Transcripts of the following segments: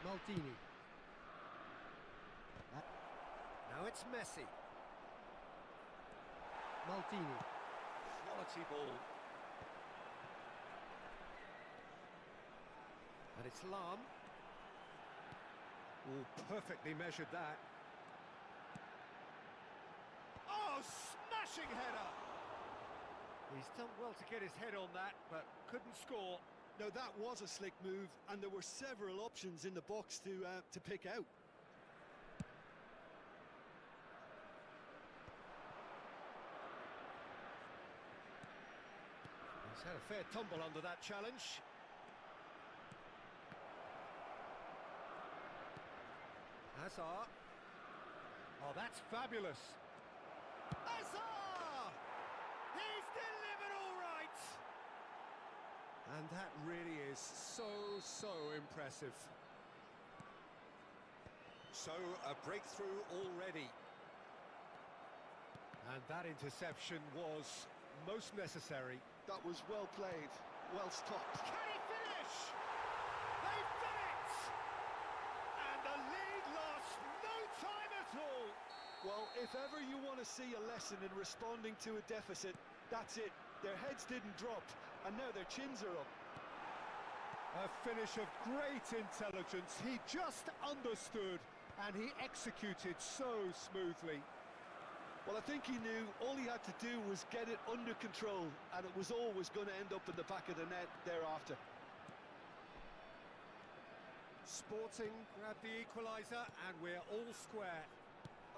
Maldini. Now it's Messi. Maldini. Quality ball. And it's Lam. Oh, perfectly measured that. Oh, smashing header! He's done well to get his head on that, but couldn't score. No, that was a slick move, and there were several options in the box to pick out. He's had a fair tumble under that challenge. Hazard. Oh, that's fabulous. Hazard! He's delivered all right! And that really is so impressive. So, a breakthrough already. And that interception was most necessary. That was well played, well stopped. Can he finish? They've done it! And the lead lost no time at all. Well, if ever you want to see a lesson in responding to a deficit, that's it. Their heads didn't drop, and now their chins are up. A finish of great intelligence. He just understood, and he executed so smoothly. Well, I think he knew all he had to do was get it under control, and it was always going to end up in the back of the net thereafter. Sporting grabbed the equaliser, and we're all square.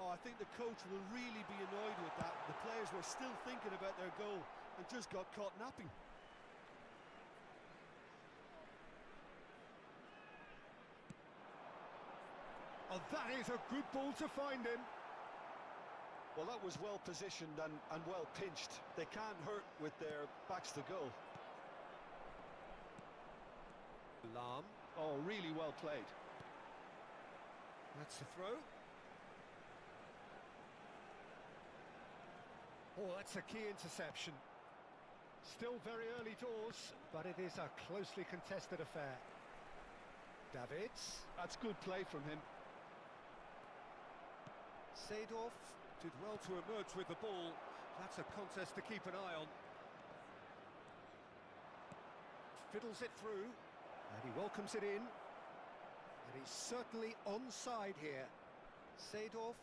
Oh, I think the coach will really be annoyed with that. The players were still thinking about their goal and just got caught napping. Oh, that is a good ball to find him. Well, that was well positioned and well pinched. They can't hurt with their backs to goal. Lam. Oh, really well played. That's the throw. Oh, that's a key interception. Still very early doors, but it is a closely contested affair. Davids. That's good play from him. Seedorf did well to emerge with the ball. That's a contest to keep an eye on. Fiddles it through, and he welcomes it in. And he's certainly onside here. Seedorf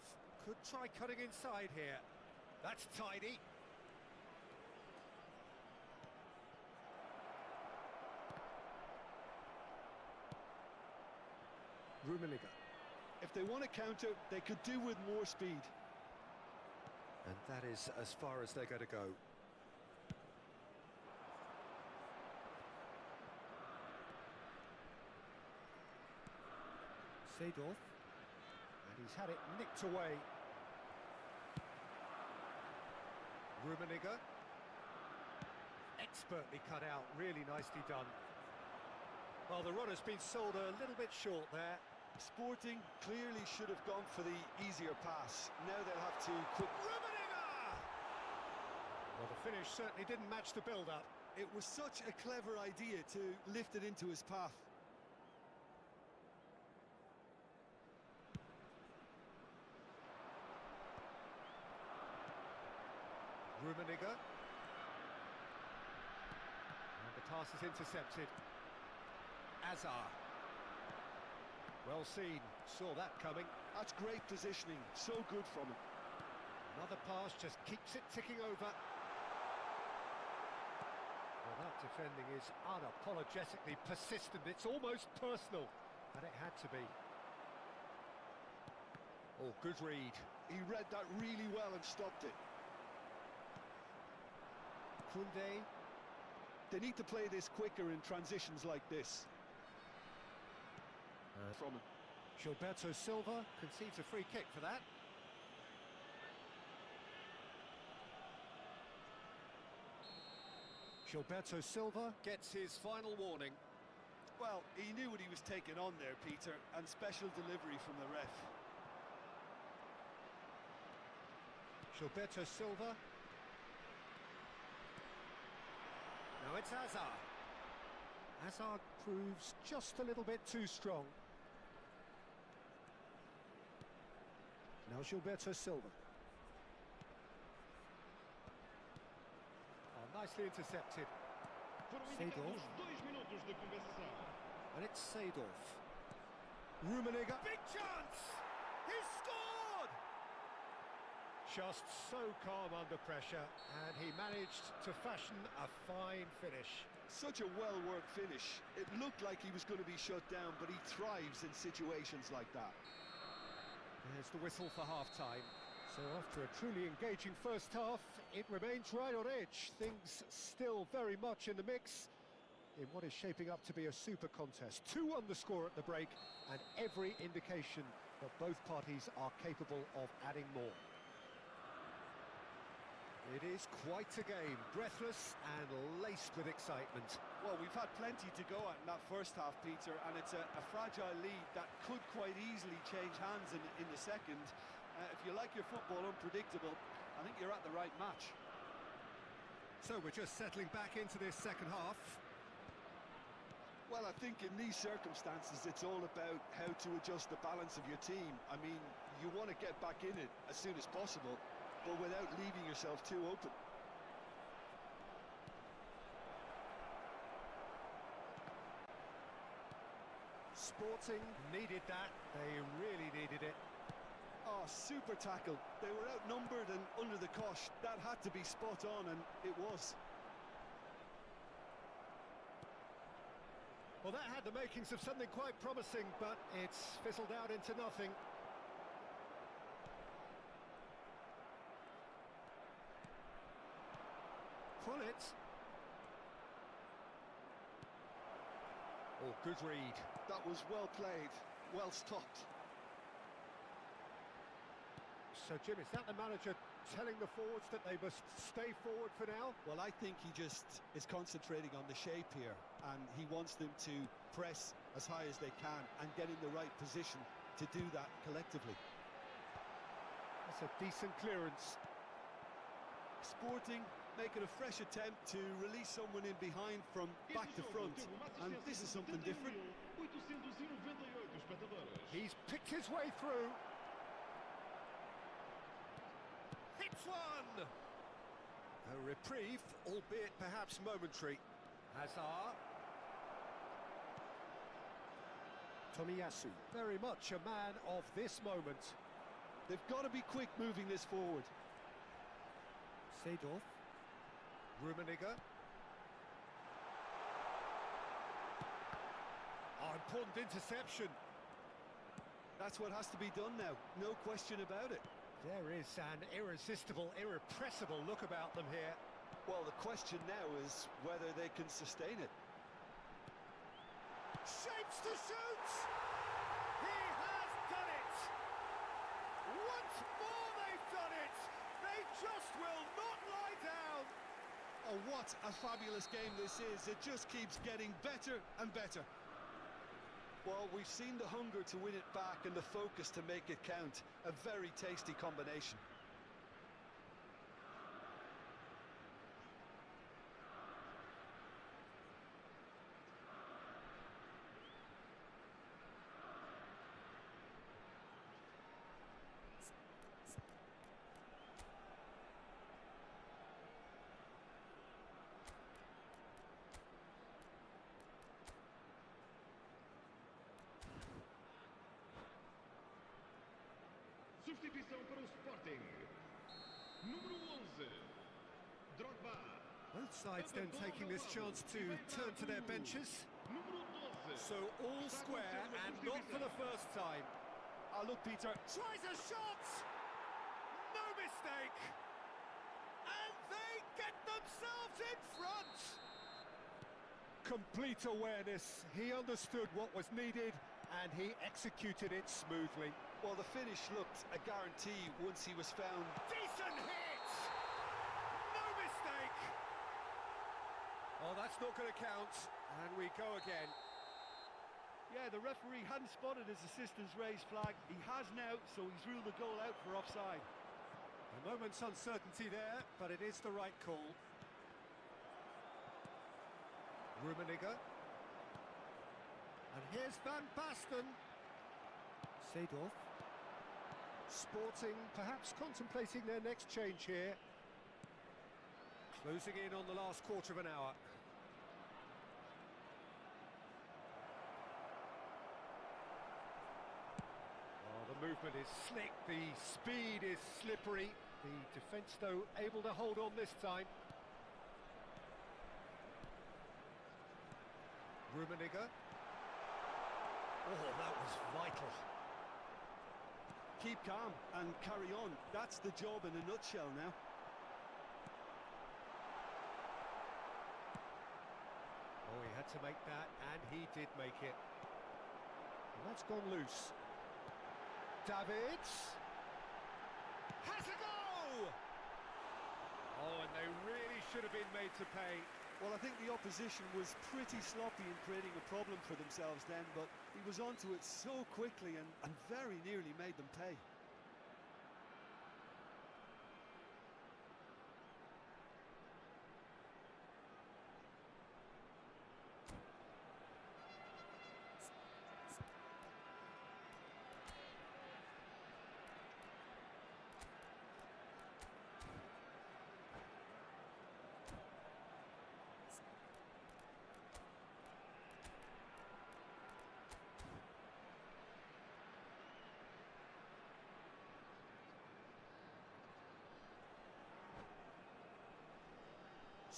could try cutting inside here. That's tidy. Rummenigge. If they want to counter, they could do with more speed. And that is as far as they're going to go. Seedorf. And he's had it nicked away. Rummenigge. Expertly cut out, really nicely done. Well, the runner's been sold a little bit short there. Sporting clearly should have gone for the easier pass. Now they'll have to quick... Rummenigge! Well, the finish certainly didn't match the build-up. It was such a clever idea to lift it into his path. Rummenigge. And the pass is intercepted. Hazard. Well seen, saw that coming. That's great positioning, so good from him. Another pass just keeps it ticking over. Well, that defending is unapologetically persistent. It's almost personal, and it had to be. Oh, good read. He read that really well and stopped it. Koundé. They need to play this quicker in transitions like this. From him. Gilberto Silva concedes a free kick for that. Gilberto Silva gets his final warning. Well, he knew what he was taking on there, Peter, and special delivery from the ref. Gilberto Silva. Now it's Hazard. Hazard proves just a little bit too strong. Now Gilberto Silva. Oh, nicely intercepted. Seedorf. And it's Seedorf. Rummenigge. Big chance! He's scored! Just so calm under pressure, and he managed to fashion a fine finish. Such a well-worked finish. It looked like he was going to be shut down, but he thrives in situations like that. There's the whistle for half-time. So after a truly engaging first half, it remains right on edge. Things still very much in the mix in what is shaping up to be a super contest. 2-1 the score at the break, and every indication that both parties are capable of adding more. It is quite a game, breathless and laced with excitement. Well, we've had plenty to go at in that first half, Peter, and it's a fragile lead that could quite easily change hands in the second. If you like your football unpredictable, I think you're at the right match. So we're just settling back into this second half. Well, I think in these circumstances, it's all about how to adjust the balance of your team. I mean, you want to get back in it as soon as possible, but without leaving yourself too open. Sporting needed that. They really needed it. Oh, super tackle. They were outnumbered and under the cosh. That had to be spot on, and it was. Well, that had the makings of something quite promising, but it's fizzled out into nothing. Pull it. Oh, good read. That was well played, well stopped. So, Jim, is that the manager telling the forwards that they must stay forward for now? Well, I think he just is concentrating on the shape here, and he wants them to press as high as they can and get in the right position to do that collectively. That's a decent clearance. Sporting making a fresh attempt to release someone in behind from back to front, and this is something different. He's picked his way through. Hits one! A reprieve, albeit perhaps momentary. Hazard. Tomiyasu, very much a man of this moment. They've got to be quick moving this forward. Seedorf. Rummenigge. Oh, important interception. That's what has to be done now, no question about it. There is an irresistible, irrepressible look about them here. Well, the question now is whether they can sustain it. Shapes to shoot! He has done it! Once more they've done it! They just will not lie down! Oh, what a fabulous game this is. It just keeps getting better and better. Well, we've seen the hunger to win it back and the focus to make it count. A very tasty combination. Substituição para o Sporting. Número 11. Drogba. Both sides then taking this chance to turn to their benches. Número 12. So all square and not for the first time. Look, Peter. Tries a shot! No mistake! And they get themselves in front! Complete awareness. He understood what was needed and he executed it smoothly. Well, the finish looked a guarantee once he was found. Decent hit! No mistake! Oh, that's not going to count. And we go again. Yeah, the referee hadn't spotted his assistant's raised flag. He has now, so he's ruled the goal out for offside. A moment's uncertainty there, but it is the right call. Rummenigge. And here's Van Basten. Seedorf. Sporting perhaps contemplating their next change here. Closing in on the last quarter of an hour. Oh, the movement is slick, the speed is slippery. The defence, though, able to hold on this time. Rummenigge. Oh, that was vital. Keep calm and carry on. That's the job in a nutshell now. Oh, he had to make that, and he did make it. And that's gone loose. Davids has a go! Oh, and they really should have been made to pay. Well, I think the opposition was pretty sloppy in creating a problem for themselves then, but he was onto it so quickly and very nearly made them pay.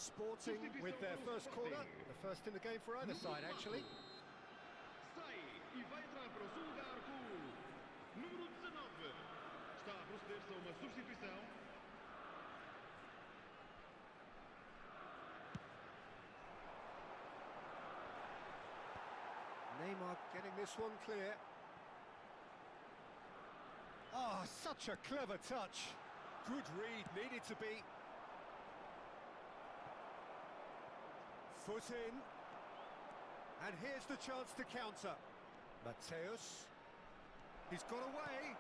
Sporting with their first corner, the first in the game for either side, actually. Sai e vai entrar para o seu lugar com o número 19. Está a proceder-se a uma substituição. Neymar getting this one clear. Ah, such a clever touch. Good read, needed to be. Foot in. And here's the chance to counter. Mateus. He's got away.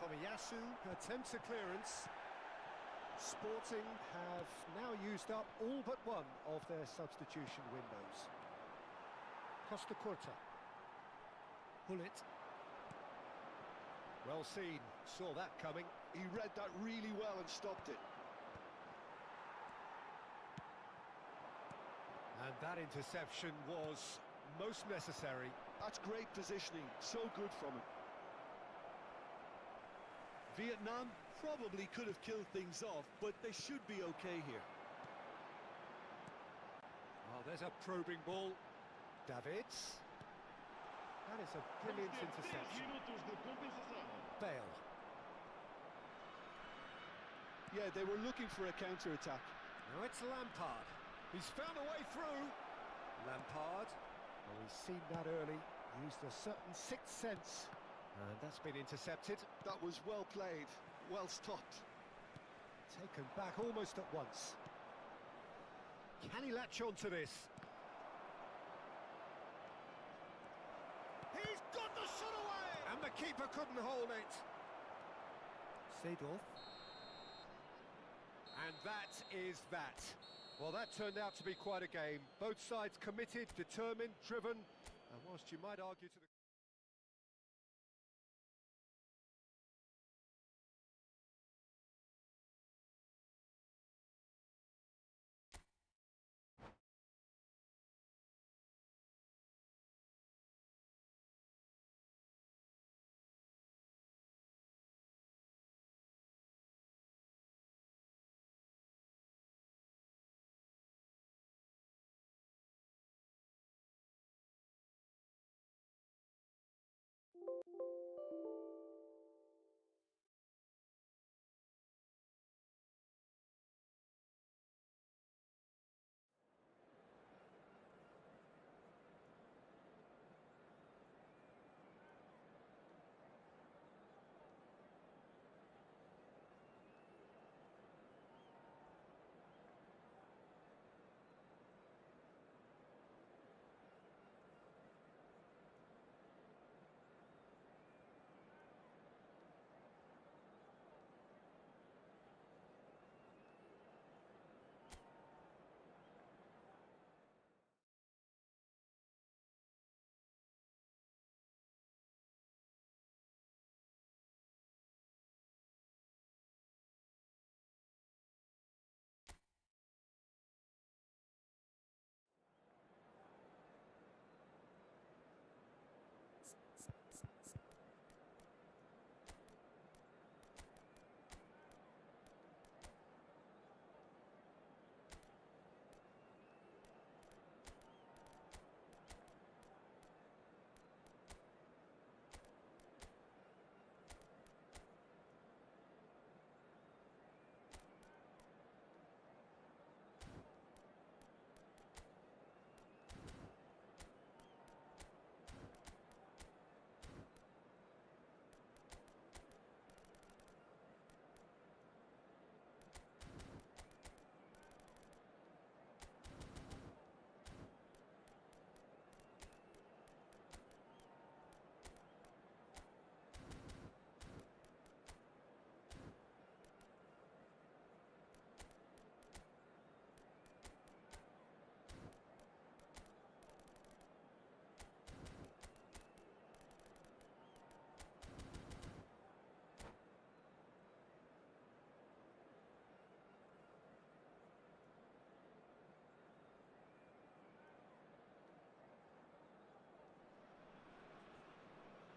Tomiyasu attempts a clearance. Sporting have now used up all but one of their substitution windows. Costa Curta. Hullet. Well seen, saw that coming. He read that really well and stopped it. And that interception was most necessary. That's great positioning, so good from him. Vietnam probably could have killed things off, but they should be okay here. Oh, there's a probing ball. Davids. That is a brilliant interception. Minutos de compensação. Bale. Yeah, they were looking for a counter-attack. Now it's Lampard. He's found a way through. Lampard. Well, he's seen that early. Used a certain sixth sense. And that's been intercepted. That was well played, well stopped. Taken back almost at once. Can he latch on to this? He's got the shot away! And the keeper couldn't hold it. Seedorf. And that is that. Well, that turned out to be quite a game. Both sides committed, determined, driven. And whilst you might argue to the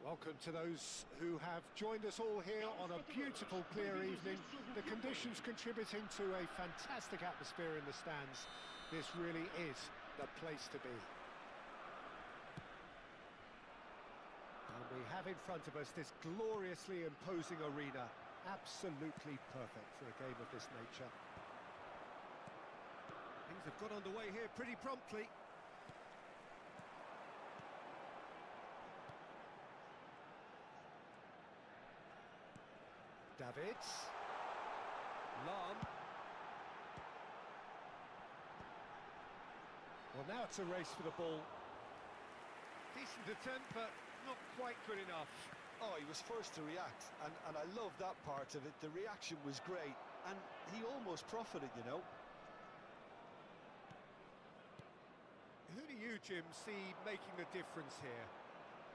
Welcome to those who have joined us all here on a beautiful, clear evening. The conditions contributing to a fantastic atmosphere in the stands. This really is the place to be. And we have in front of us this gloriously imposing arena. Absolutely perfect for a game of this nature. Things have got underway here pretty promptly. Davids. Lam. Well, now it's a race for the ball. Decent attempt, but not quite good enough. Oh, he was first to react, and I love that part of it. The reaction was great, and he almost profited, you know. Who do you, Jim, see making the difference here?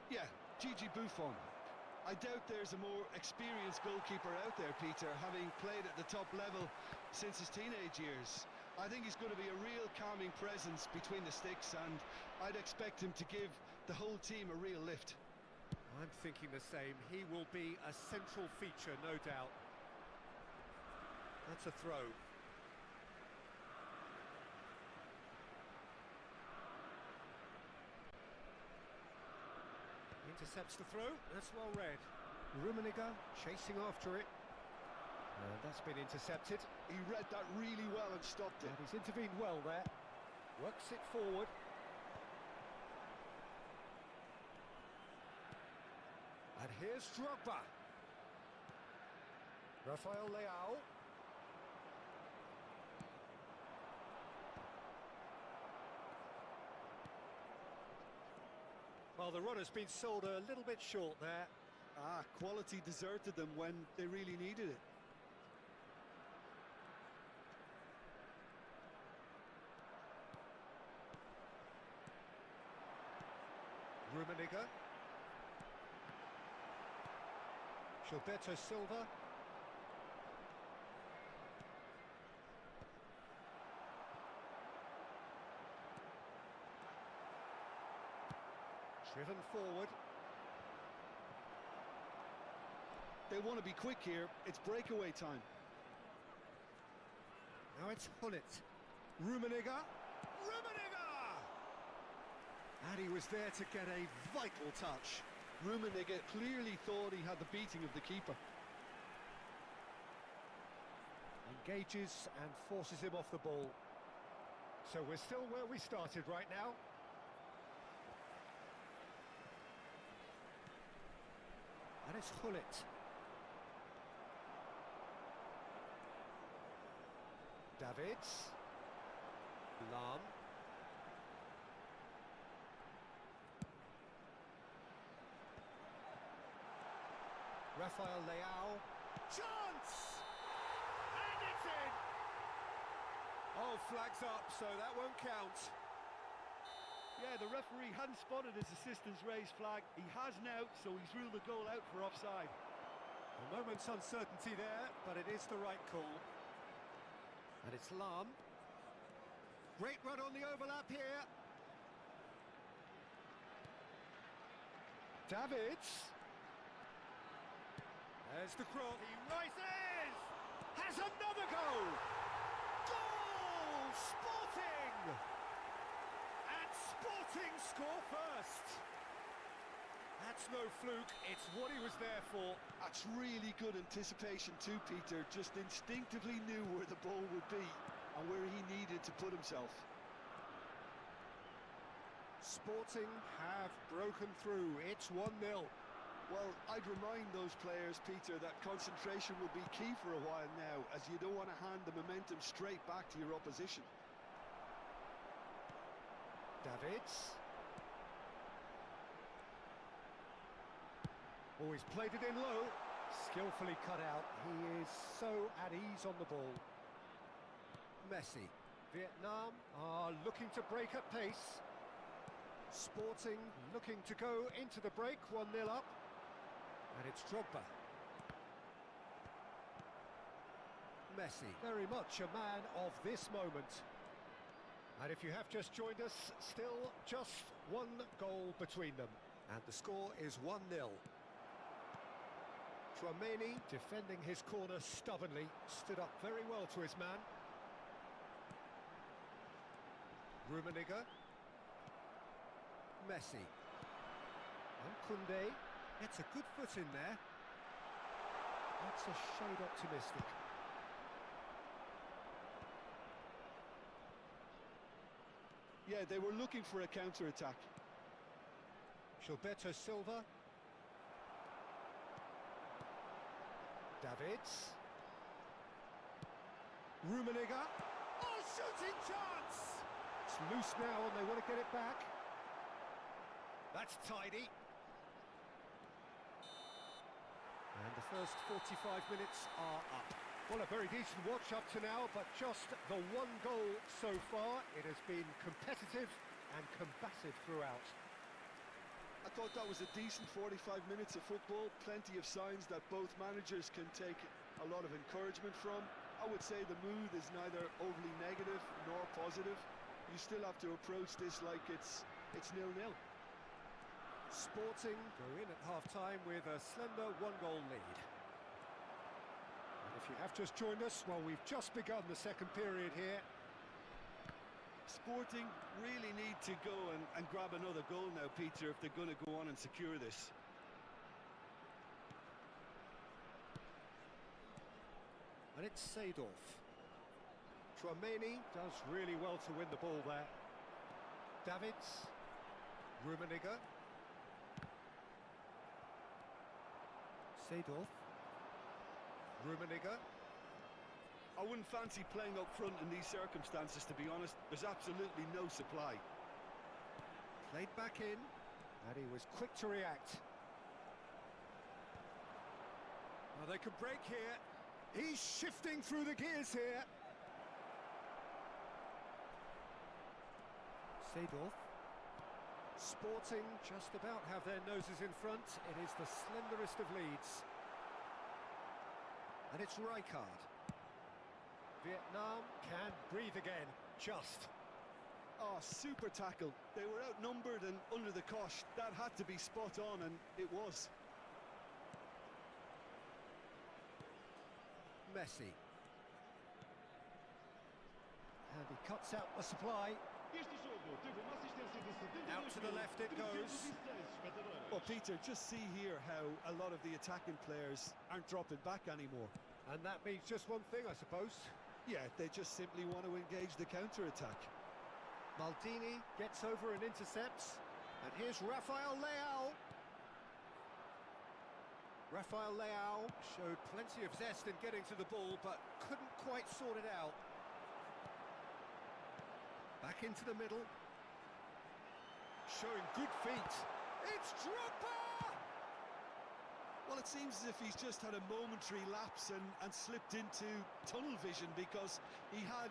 Yeah, Gigi Buffon. I doubt there's a more experienced goalkeeper out there, Peter, having played at the top level since his teenage years. I think he's going to be a real calming presence between the sticks, and I'd expect him to give the whole team a real lift. I'm thinking the same. He will be a central feature, no doubt. That's a throw. Intercepts the throw. That's well read. Rummenigge chasing after it. And that's been intercepted. He read that really well and stopped it. And he's intervened well there. Works it forward. And here's Drogba. Rafael Leao. Well, the runner's been sold a little bit short there. Quality deserted them when they really needed it. Rummenigge. Gilberto Silva. Driven forward. They want to be quick here. It's breakaway time. Now it's Hullet. Rummenigge. Rummenigge! And he was there to get a vital touch. Rummenigge clearly thought he had the beating of the keeper. Engages and forces him off the ball. So we're still where we started right now. And it's Hullet. Davids. Lam. Rafael Leao. Chance! And it's in! Oh, flags up, so that won't count. Yeah, the referee hadn't spotted his assistant's raised flag. He has now, so he's ruled the goal out for offside. A moment's uncertainty there, but it is the right call. And it's Lam. Great run on the overlap here. Davids. There's the cross. He rises! Has another goal! Goal! Sporting! And Sporting score first. That's no fluke, it's what he was there for. That's really good anticipation too, Peter. Just instinctively knew where the ball would be and where he needed to put himself. Sporting have broken through. It's 1-0. Well, I'd remind those players, Peter, that concentration will be key for a while now, as you don't want to hand the momentum straight back to your opposition. Davids. Oh, he's played it in low. Skillfully cut out. He is so at ease on the ball. Messi. Vietnam are looking to break at pace. Sporting looking to go into the break, 1-0 up. And it's Drogba. Messi, very much a man of this moment. And if you have just joined us, still just one goal between them. And the score is 1-0. Chouameni defending his corner stubbornly, stood up very well to his man. Rummenigge. Messi. And Koundé gets a good foot in there. That's a shade optimistic. Yeah, they were looking for a counter-attack. Gilberto Silva. Davids. Rummenigge. Oh, shooting chance! It's loose now and they want to get it back. That's tidy. And the first 45 minutes are up. Well, a very decent watch up to now, but just the one goal so far. It has been competitive and combative throughout. I thought that was a decent 45 minutes of football. Plenty of signs that both managers can take a lot of encouragement from. I would say the mood is neither overly negative nor positive. You still have to approach this like it's 0-0. Sporting go in at half-time with a slender one-goal lead. And if you have just joined us, well, we've just begun the second period here. Sporting really need to go and grab another goal now, Peter, if they're going to go on and secure this. And it's Seedorf. Chouameni does really well to win the ball there. Davids. Rummenigge. Seedorf. Rummenigge. I wouldn't fancy playing up front in these circumstances, to be honest. There's absolutely no supply. Played back in, and he was quick to react. Well, they can break here. He's shifting through the gears here. Seedorf. Sporting just about have their noses in front. It is the slenderest of leads. And it's Rijkaard. Vietnam can breathe again, just. Oh, super tackle. They were outnumbered and under the cosh. That had to be spot on, and it was. Messi. And he cuts out the supply. Out to the left it goes. Well, Peter, just see here how a lot of the attacking players aren't dropping back anymore. And that means just one thing, I suppose. Yeah, they just simply want to engage the counter-attack. Maldini gets over and intercepts. And here's Rafael Leao. Rafael Leao showed plenty of zest in getting to the ball, but couldn't quite sort it out. Back into the middle. Showing good feet. It's Drogba! Well, it seems as if he's just had a momentary lapse and slipped into tunnel vision, because he had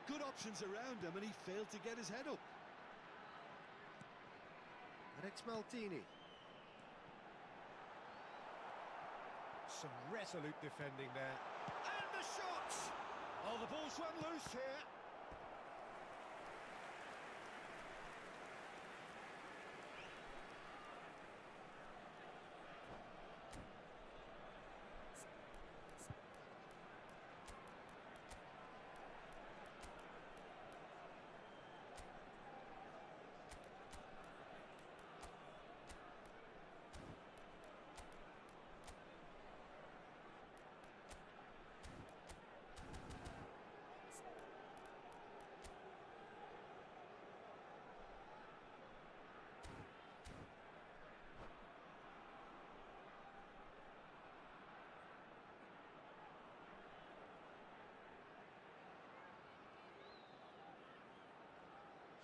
good options around him and he failed to get his head up. And it's Maldini. Some resolute defending there. And the shot! Oh, the ball's run loose here.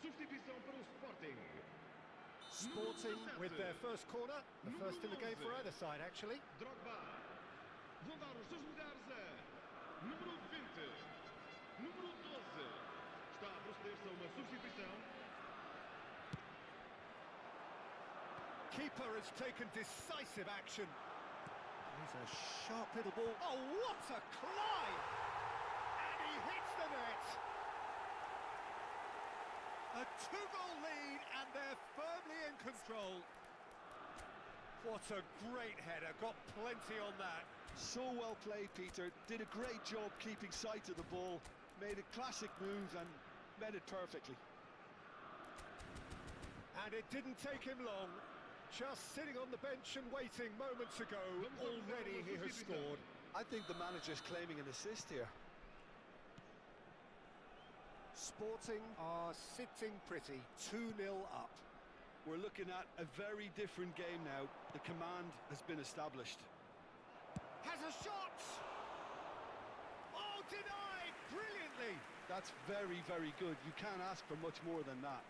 Substituição para o Sporting. Sporting with their first corner, the first in the game for either side, actually. Drogba. Vão dar os seus lugares a número 20, número 12. Está a proceder-se a uma substituição. Keeper has taken decisive action. He's a sharp little ball. Oh, what a climb! And he hits the net. A two-goal lead, and they're firmly in control. What a great header, got plenty on that. So well played, Peter. Did a great job keeping sight of the ball. Made a classic move and met it perfectly. And it didn't take him long. Just sitting on the bench and waiting moments ago, already he has scored. I think the manager's claiming an assist here. Sporting are sitting pretty, 2-0 up. We're looking at a very different game now. The command has been established. Has a shot! Oh, denied! Brilliantly! That's very, very good. You can't ask for much more than that.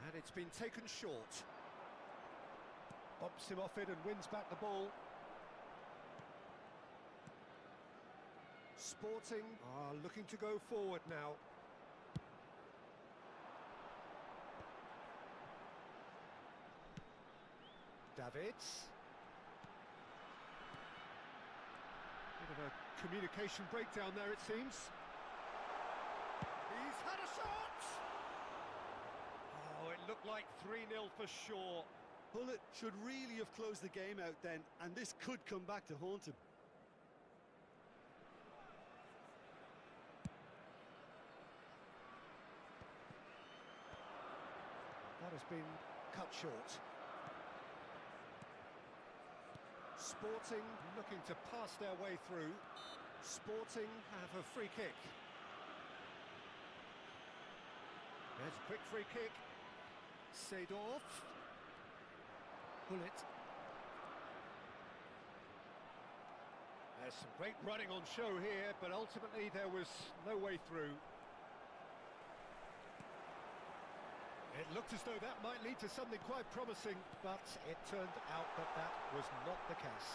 And it's been taken short. Bumps him off it and wins back the ball. Sporting are looking to go forward now. Davids. Bit of a communication breakdown there, it seems. He's had a shot! Oh, it looked like 3-0 for sure. Bullet should really have closed the game out then, and this could come back to haunt him. That has been cut short. Sporting looking to pass their way through. Sporting have a free kick. There's a quick free kick. Seedorf. Bullet. There's some great running on show here, but ultimately there was no way through. It looked as though that might lead to something quite promising, but it turned out that that was not the case.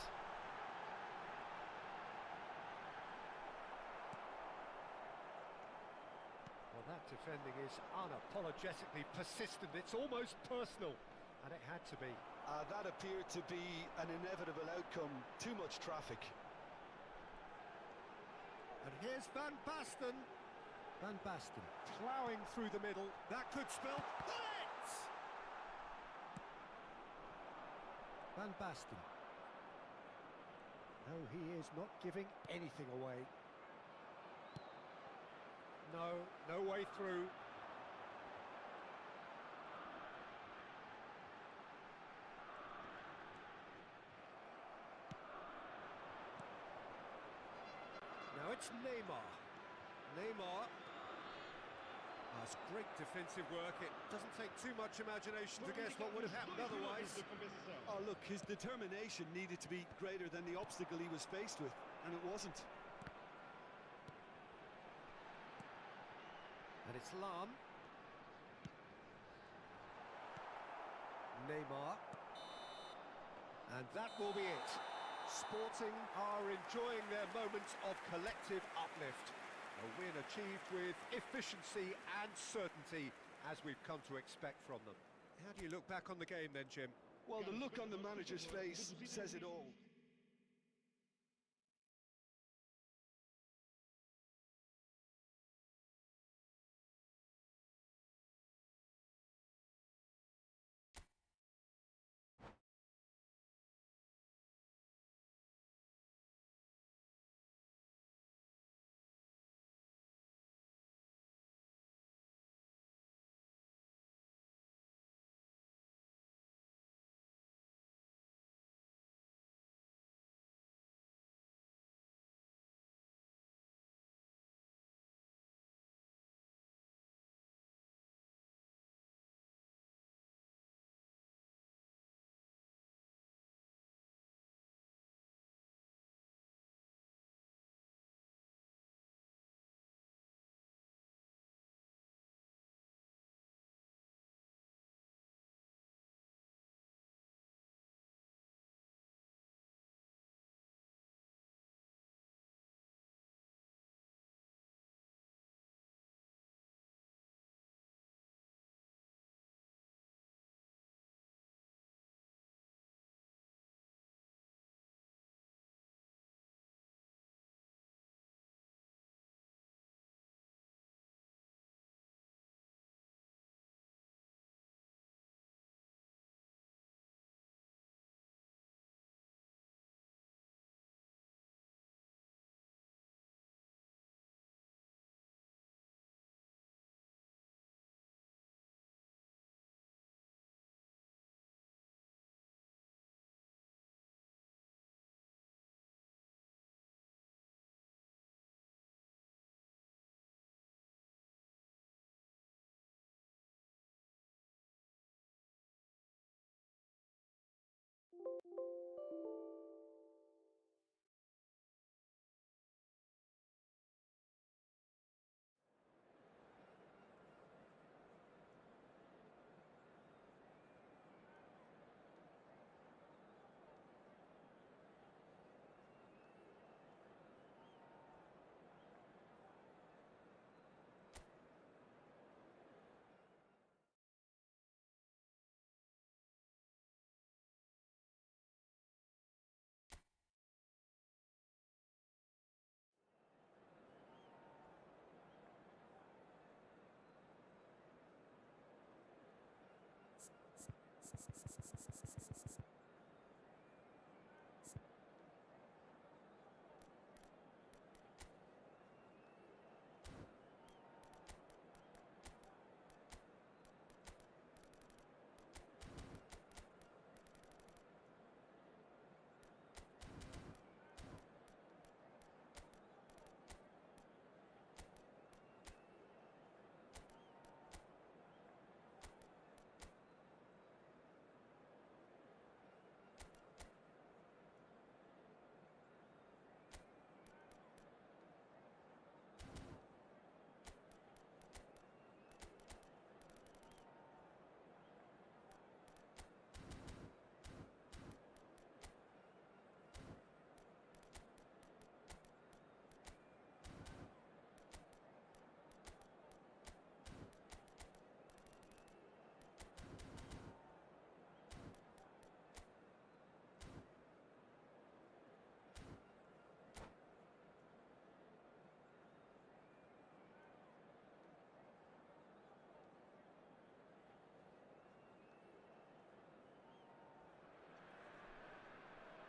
Well, that defending is unapologetically persistent. It's almost personal, and it had to be. That appeared to be an inevitable outcome. Too much traffic. And here's Van Basten. Van Basten ploughing through the middle. That could spell bullets! Van Basten. No, he is not giving anything away. No way through. Now it's Neymar. Neymar. That's great defensive work. It doesn't take too much imagination to guess what would have happened otherwise. Oh, look, his determination needed to be greater than the obstacle he was faced with, and it wasn't. And it's Lam. Neymar. And that will be it. Sporting are enjoying their moment of collective uplift. A win achieved with efficiency and certainty, as we've come to expect from them. How do you look back on the game then, Jim? Well, the look on the manager's face says it all.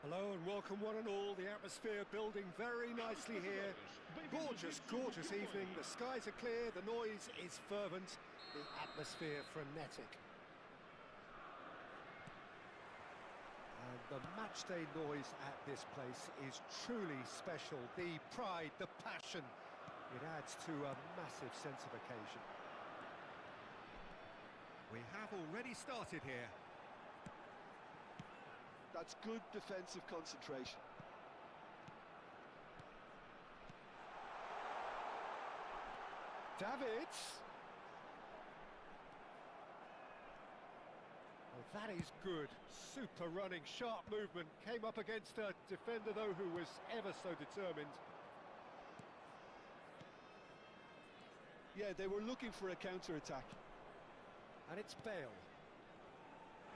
Hello and welcome one and all. The atmosphere building very nicely here. Gorgeous, gorgeous evening. The skies are clear, the noise is fervent, the atmosphere frenetic. And the matchday noise at this place is truly special. The pride, the passion, it adds to a massive sense of occasion. We have already started here. That's good defensive concentration. Davids. Well, that is good. Super running, sharp movement. Came up against a defender, though, who was ever so determined. Yeah, they were looking for a counter-attack. And it's Bale.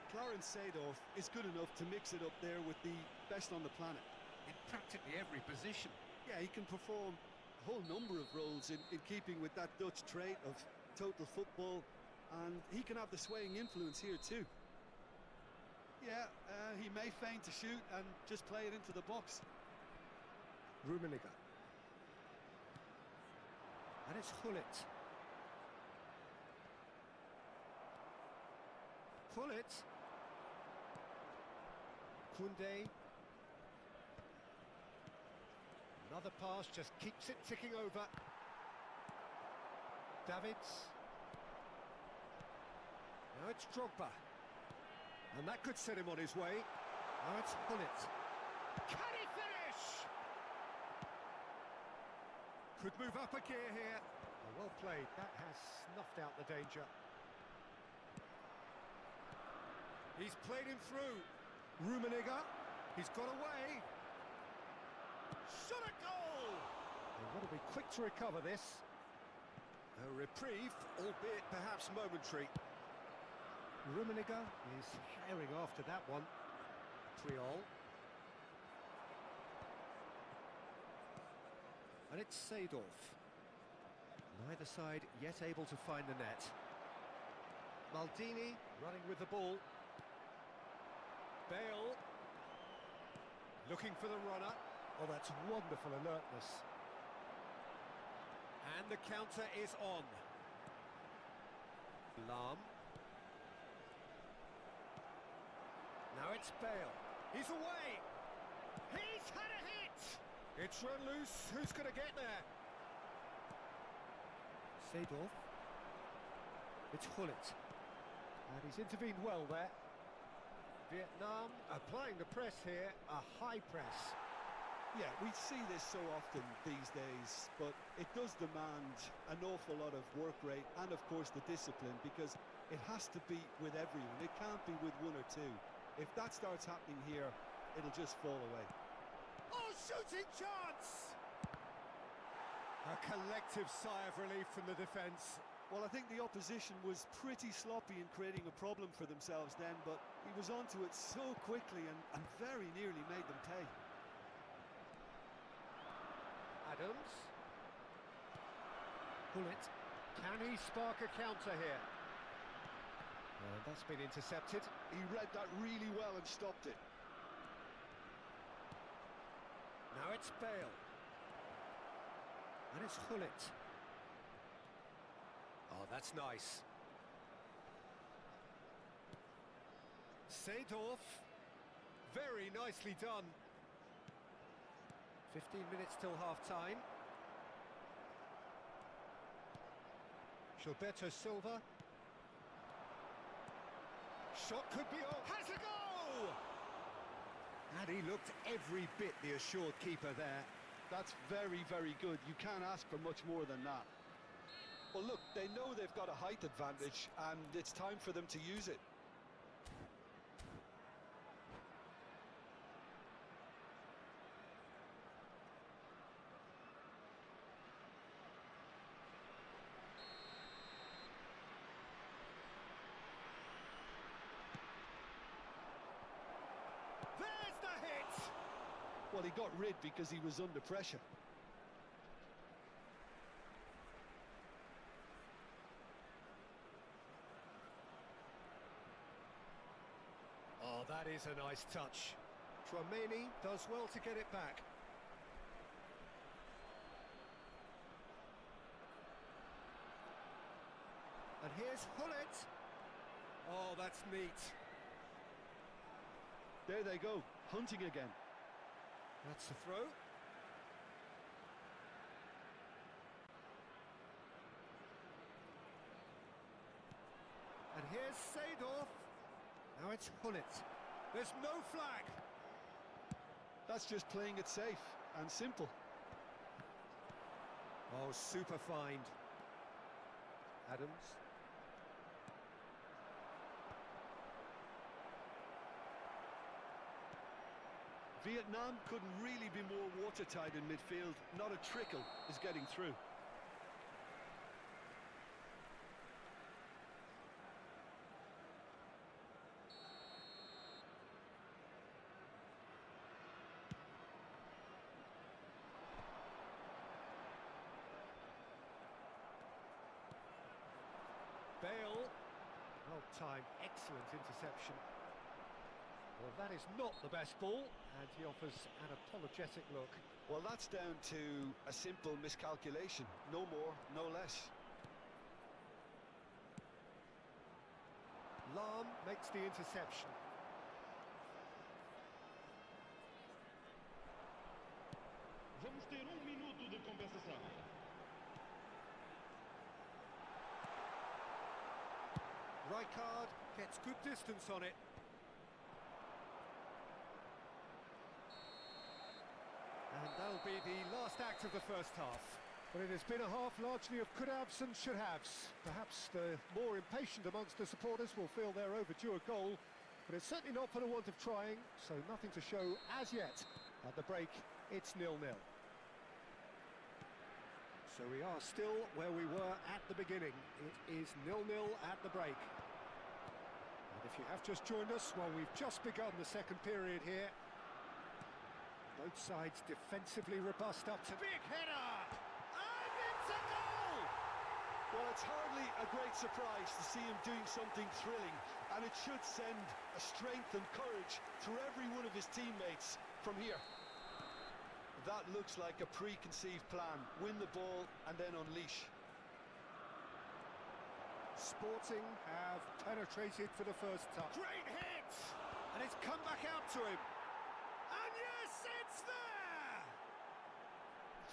Clarence Seedorf is good enough to mix it up there with the best on the planet. In practically every position. Yeah, he can perform a whole number of roles in keeping with that Dutch trait of total football, and he can have the swaying influence here too. Yeah, he may feign to shoot and just play it into the box. Rummenigge. And it's Gullit. Gullit. Koundé. Another pass, just keeps it ticking over. Davids. Now it's Drogba. And that could set him on his way. Now it's Gullit. Can he finish? Could move up a gear here. Oh, well played. That has snuffed out the danger. He's played him through. Rummenigge, he's got away. Shot a goal! They want to be quick to recover this. A reprieve, albeit perhaps momentary. Rummenigge is herring after that one. Triol. And it's Seedorf. Neither side yet able to find the net. Maldini running with the ball. Bale, looking for the runner. Oh, that's wonderful alertness. And the counter is on. Lahm. Now it's Bale. He's away. He's had a hit. It's run loose. Who's going to get there? Seedorf. It's Gullit. And he's intervened well there. Vietnam applying the press here, a high press. Yeah, we see this so often these days, but it does demand an awful lot of work rate and, of course, the discipline, because it has to be with everyone. It can't be with one or two. If that starts happening here, it'll just fall away. Oh, shooting chance! A collective sigh of relief from the defence. Well, I think the opposition was pretty sloppy in creating a problem for themselves then, but he was onto it so quickly and very nearly made them pay. Adams. Gullit. Can he spark a counter here? That's been intercepted. He read that really well and stopped it. Now it's Bale. And it's Gullit. Oh, that's nice. Seedorf. Very nicely done. 15 minutes till half-time. Gilberto Silva. Shot could be on. Has a goal! And he looked every bit the assured keeper there. That's very, very good. You can't ask for much more than that. Well, look, they know they've got a height advantage, and it's time for them to use it. There's the hit! Well, he got rid because he was under pressure. Oh, that is a nice touch. Chouameni does well to get it back. And here's Hullet. Oh, that's neat. There they go, hunting again. That's the throw. And here's Seedorf. Now it's Hullet. There's no flag. That's just playing it safe and simple. Oh, super find. Adams. Vietnam couldn't really be more watertight in midfield. Not a trickle is getting through. Bale. Well timed, excellent interception. Well, that is not the best ball, and he offers an apologetic look. Well, that's down to a simple miscalculation. No more, no less. Lahm makes the interception. Vamos ter minuto de compensação. Rijkaard gets good distance on it. And that'll be the last act of the first half. But it has been a half largely of could-haves and should-haves. Perhaps the more impatient amongst the supporters will feel they're overdue a goal, but it's certainly not for the want of trying, so nothing to show as yet. At the break, it's 0-0. So we are still where we were at the beginning. It is 0-0 at the break. And if you have just joined us, well, we've just begun the second period here. Both sides defensively robust up to big header! And it's a goal! Well, it's hardly a great surprise to see him doing something thrilling, and it should send a strength and courage through every one of his teammates from here. That looks like a preconceived plan. Win the ball and then unleash. Sporting have penetrated for the first time. Great hit! And it's come back out to him. And yes, it's there!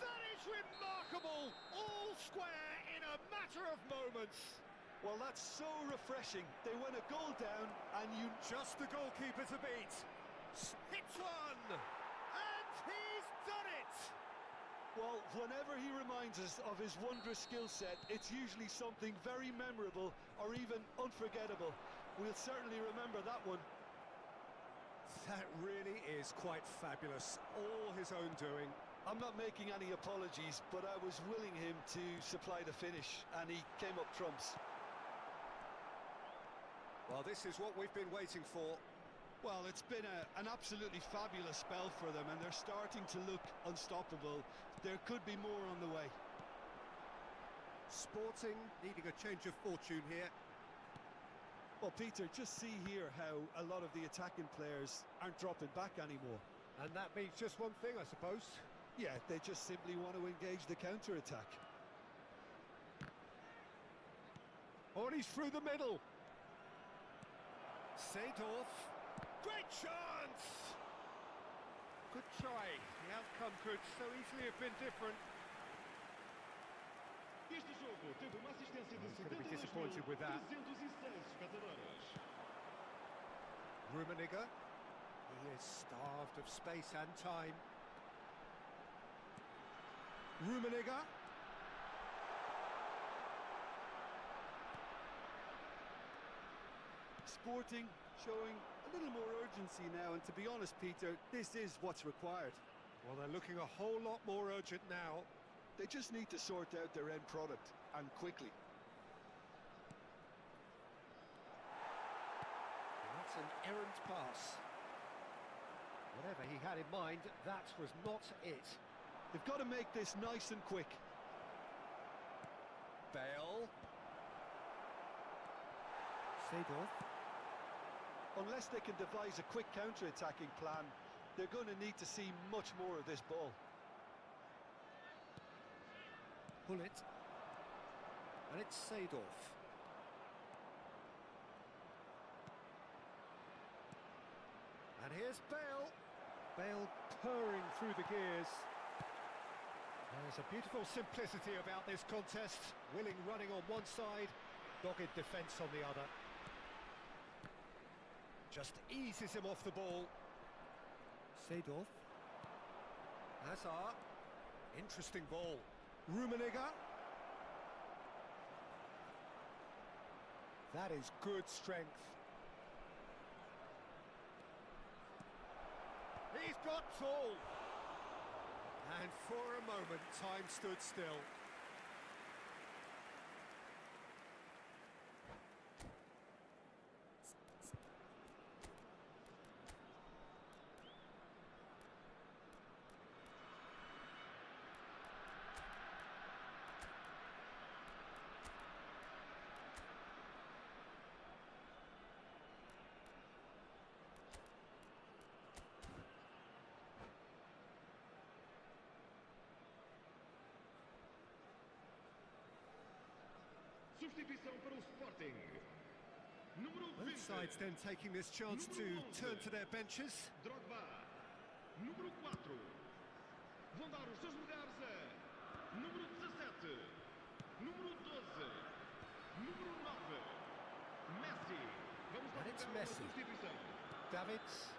That is remarkable! All square in a matter of moments. Well, that's so refreshing. They went a goal down and you... Just the goalkeeper to beat. Hits one! And he's done it! Well, whenever he reminds us of his wondrous skill set, it's usually something very memorable or even unforgettable. We'll certainly remember that one. That really is quite fabulous. All his own doing. I'm not making any apologies, but I was willing him to supply the finish, and he came up trumps. Well, this is what we've been waiting for. Well, it's been an absolutely fabulous spell for them, and they're starting to look unstoppable. There could be more on the way. Sporting needing a change of fortune here. Well, Peter, just see here how a lot of the attacking players aren't dropping back anymore. And that means just one thing, I suppose. Yeah, they just simply want to engage the counter-attack. Oh, and he's through the middle. Seedorf. Great chance! Good try. The outcome could so easily have been different. Este jogo teve uma assistência de He's going to be disappointed with that. 306 espectadores. Rummenigge. He is starved of space and time. Rummenigge. Sporting showing a little more urgency now, and to be honest, Peter, this is what's required. Well, they're looking a whole lot more urgent now. They just need to sort out their end product, and quickly. And that's an errant pass. Whatever he had in mind, that was not it. They've got to make this nice and quick. Bale. Seedorf. Unless they can devise a quick counter-attacking plan, They're going to need to see much more of this ball. Pull it. And it's Seedorf. And here's Bale. Bale purring through the gears. There's a beautiful simplicity about this contest. Willing running on one side, dogged defence on the other. Just eases him off the ball. Seedorf. Hazard. Interesting ball. Rummenigge. That is good strength. He's got tall. And for a moment, time stood still. Substituição para o Sporting. Número 20. Both sides then taking this chance to turn to their benches. Drogba. Número 4. Vão dar os seus lugares a número 17. Número 12. Número 9. Messi. Vamos And it's para a Messi. substituição. Davids.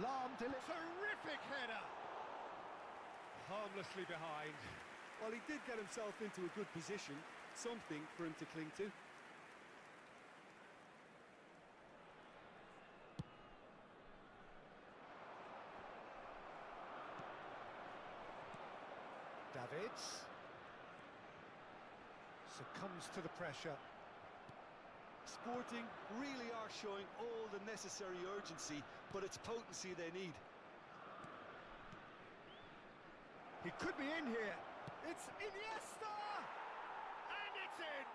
Lahm delivers. Terrific header. Harmlessly behind. Well, he did get himself into a good position, something for him to cling to. Davids succumbs to the pressure. Sporting really are showing all the necessary urgency, but it's potency they need. He could be in here. It's Iniesta! And it's in!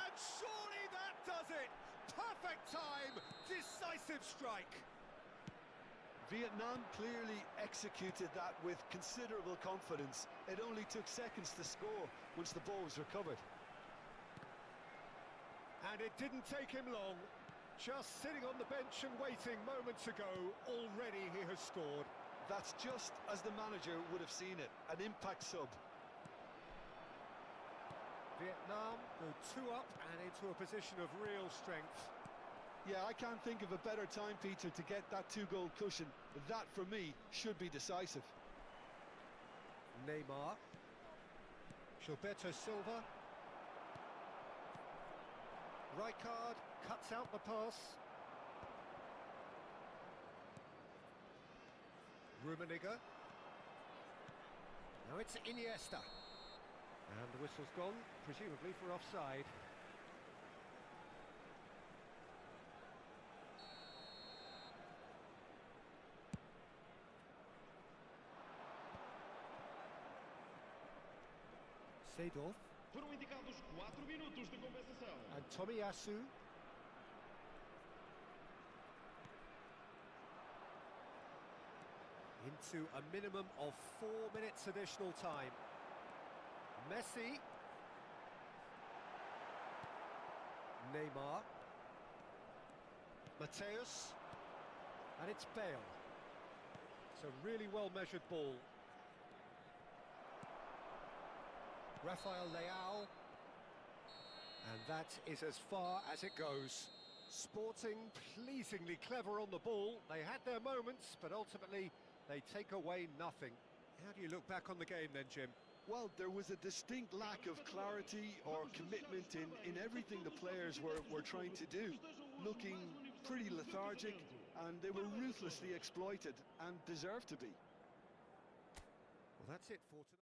And surely that does it! Perfect time! Decisive strike! Vietnam clearly executed that with considerable confidence. It only took seconds to score once the ball was recovered. And it didn't take him long. Just sitting on the bench and waiting moments ago, already he has scored. That's just as the manager would have seen it, an impact sub. Vietnam go 2 up and into a position of real strength. Yeah, I can't think of a better time, Peter, to get that 2-goal cushion. That, for me, should be decisive. Neymar. Gilberto Silva. Rijkaard cuts out the pass. Rummenigge. Now it's Iniesta. And the whistle's gone, presumably for offside. Seedorf. Foram indicados 4 minutos de compensação. And Tomiyasu. Into a minimum of 4 minutes additional time. Messi. Neymar. Mateus. And it's Bale. It's a really well-measured ball. Rafael Leao. And that is as far as it goes. Sporting pleasingly clever on the ball. They had their moments, but ultimately they take away nothing. How do you look back on the game then, Jim? Well, there was a distinct lack of clarity or commitment in everything the players were trying to do. Looking pretty lethargic, and they were ruthlessly exploited and deserved to be. Well, that's it for tonight.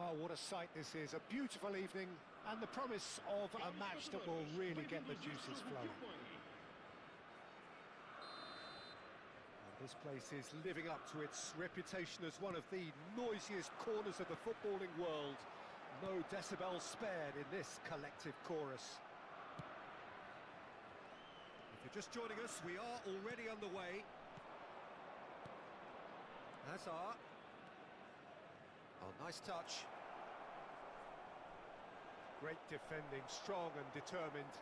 Oh, what a sight this is. A beautiful evening and the promise of a match that will really get the juices flowing. And this place is living up to its reputation as one of the noisiest corners of the footballing world. No decibels spared in this collective chorus. If you're just joining us, we are already underway. Hazard. Oh, nice touch. Great defending, strong and determined.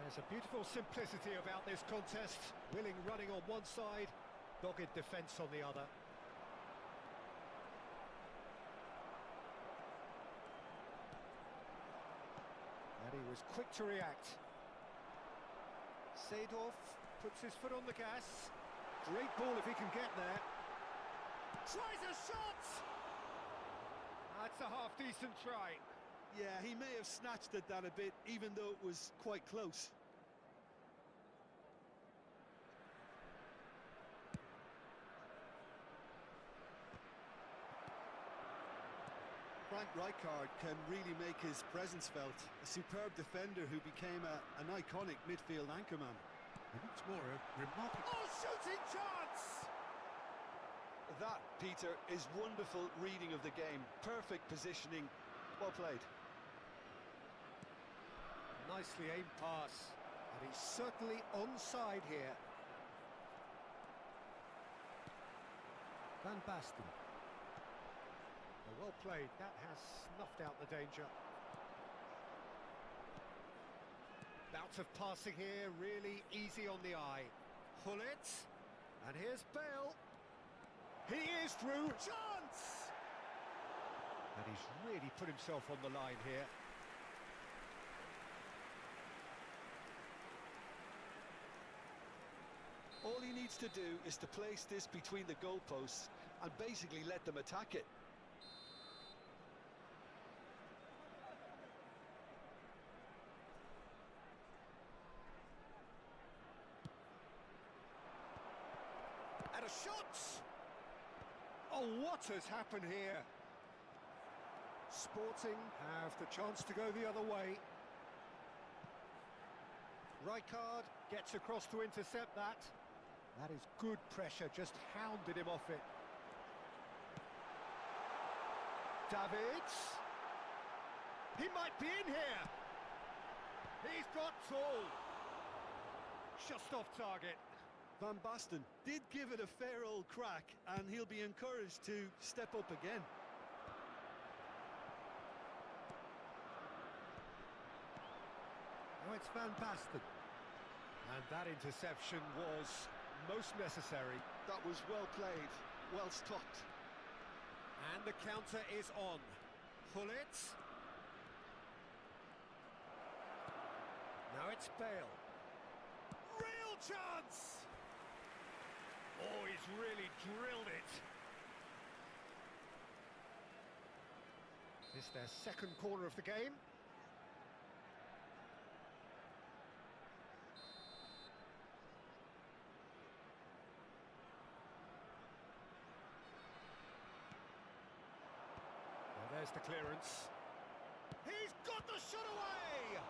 There's a beautiful simplicity about this contest. Willing running on one side, dogged defence on the other. And he was quick to react. Seedorf puts his foot on the gas. Great ball if he can get there. Tries a shot! That's a half-decent try. Yeah, he may have snatched at that a bit, even though it was quite close. Frank Rijkaard can really make his presence felt. A superb defender who became an iconic midfield anchorman. And it's more a remarkable... Oh, shooting chance! That, Peter, is wonderful reading of the game. Perfect positioning. Well played. Nicely aimed pass. And he's certainly onside here. Van Basten. Well played. That has snuffed out the danger. Bout of passing here, really easy on the eye. Hullet. And here's Bale. He is through. Chance! And he's really put himself on the line here. All he needs to do is to place this between the goalposts and basically let them attack it. And a shot! Oh, what has happened here? Sporting have the chance to go the other way. Rijkaard gets across to intercept that. That is good pressure, just hounded him off it. Davids. He might be in here. He's got tall. Just off target. Van Basten did give it a fair old crack, and he'll be encouraged to step up again. Now it's Van Basten. And that interception was most necessary. That was well played, well stopped. And the counter is on. Hullet. Now it's Bale. Real chance! Oh, he's really drilled it. This is their second corner of the game. Well, there's the clearance. He's got the shot away!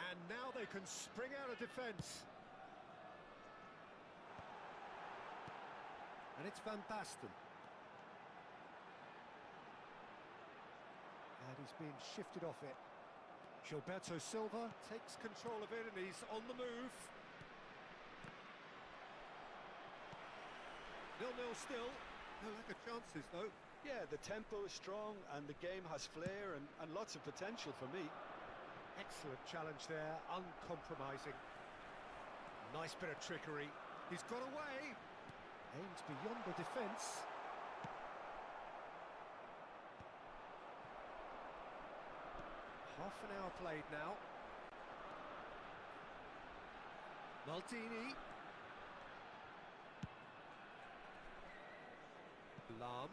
And now they can spring out of defence. And it's Van Basten. And he's being shifted off it. Gilberto Silva takes control of it and he's on the move. 0-0 still. No lack of chances though. Yeah, the tempo is strong and the game has flair and lots of potential for me. Excellent challenge there, uncompromising. Nice bit of trickery. He's got away. Aims beyond the defence. Half an hour played now. Maldini. Lam.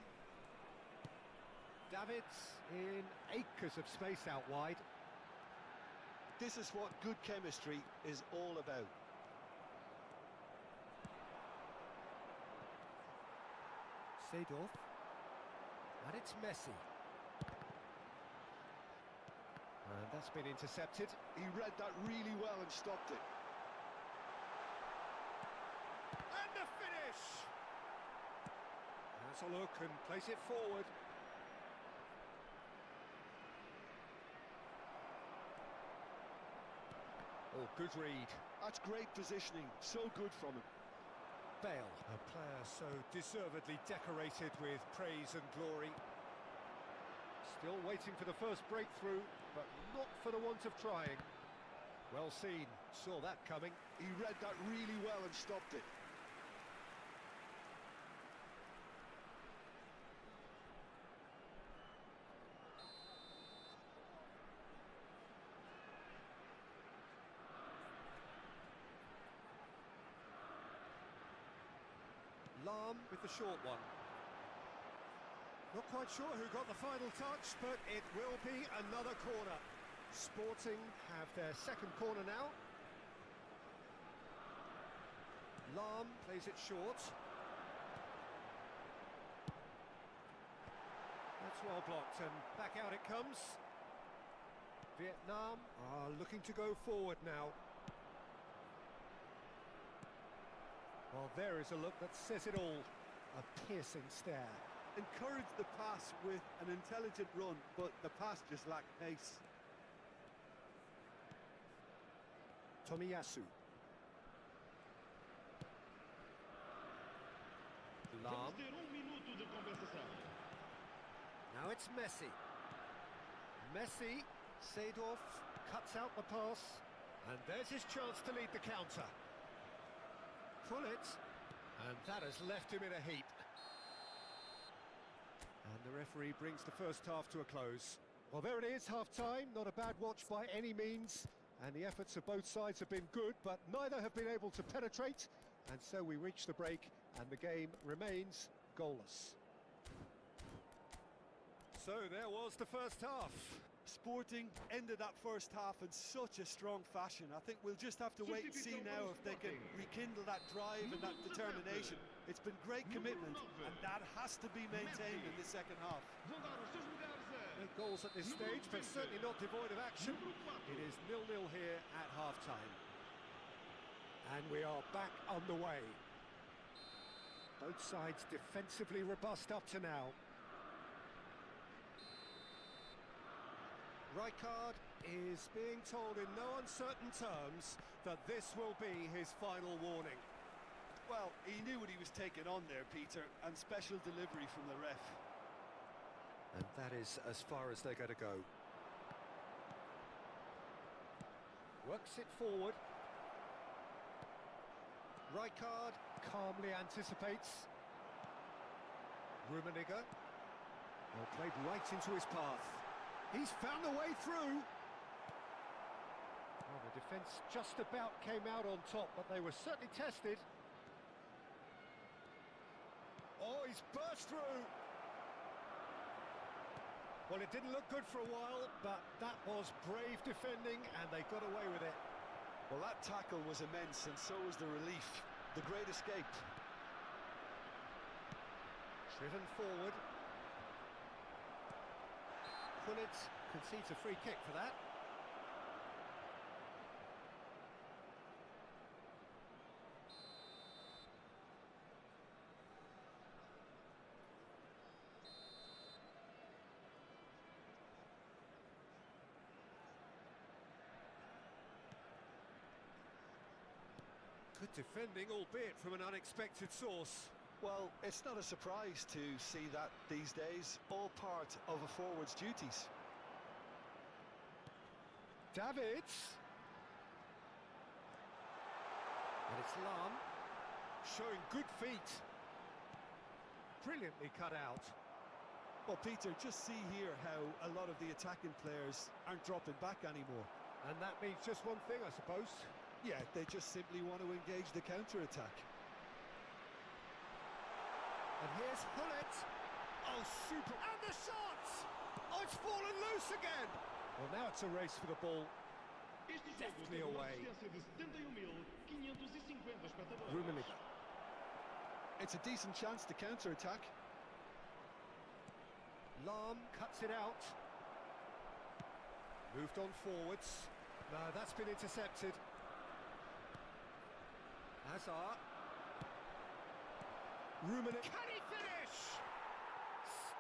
Davids in acres of space out wide. This is what good chemistry is all about. Seedorf. And it's Messi. And that's been intercepted. He read that really well and stopped it. And the finish! Has a look and place it forward. Oh, good read. That's great positioning, so good from him. Bale, a player so deservedly decorated with praise and glory. Still waiting for the first breakthrough, but not for the want of trying. Well seen, saw that coming. He read that really well and stopped it. With the short one. Not quite sure who got the final touch, but it will be another corner. Sporting have their second corner now. Lahm plays it short. That's well blocked, and back out it comes. Vietnam are looking to go forward now. Well, there is a look that says it all. A piercing stare. Encouraged the pass with an intelligent run, but the pass just lacked pace. Tomiyasu. Lahm. Vamos ter minuto de conversação. Now it's Messi. Messi, Seedorf cuts out the pass, and there's his chance to lead the counter. Pull it, and that has left him in a heap. And the referee brings the first half to a close. Well, there it is, half-time. Not a bad watch by any means, and the efforts of both sides have been good, but neither have been able to penetrate, and so we reach the break, and the game remains goalless. So there was the first half. Sporting ended that first half in such a strong fashion. I think we'll just have to wait and see now if they can rekindle that drive and that determination. It's been great commitment, and that has to be maintained in the second half. Vão dar os seus lugares a... No goals at this stage, but certainly not devoid of action. It is 0-0 here at half-time. And we are back on the way. Both sides defensively robust up to now. Rijkaard is being told in no uncertain terms that this will be his final warning. Well, he knew what he was taking on there, Peter, and special delivery from the ref. And that is as far as they're going to go. Works it forward. Rijkaard calmly anticipates. Rummenigge. Well, played right into his path. He's found a way through. Well, the defence just about came out on top, but they were certainly tested. Oh, he's burst through. Well, it didn't look good for a while, but that was brave defending, and they got away with it. Well, that tackle was immense, and so was the relief. The great escape. Driven forward. Pullet concedes a free kick for that. Good defending, albeit from an unexpected source. Well, it's not a surprise to see that these days, all part of a forward's duties. Davids. And it's Lahm, showing good feet. Brilliantly cut out. Well, Peter, just see here how a lot of the attacking players aren't dropping back anymore. And that means just one thing, I suppose. Yeah, they just simply want to engage the counter-attack. And here's Pullet. Oh, super. And the shot! Oh, it's fallen loose again. Well, now it's a race for the ball. Este jogo Deftly teve uma away. assistência de 71.550 espectadores. Rummenigge. It's a decent chance to counter-attack. Lahm cuts it out. Moved on forwards. No, that's been intercepted. Hazard. Ruminant. Can he finish?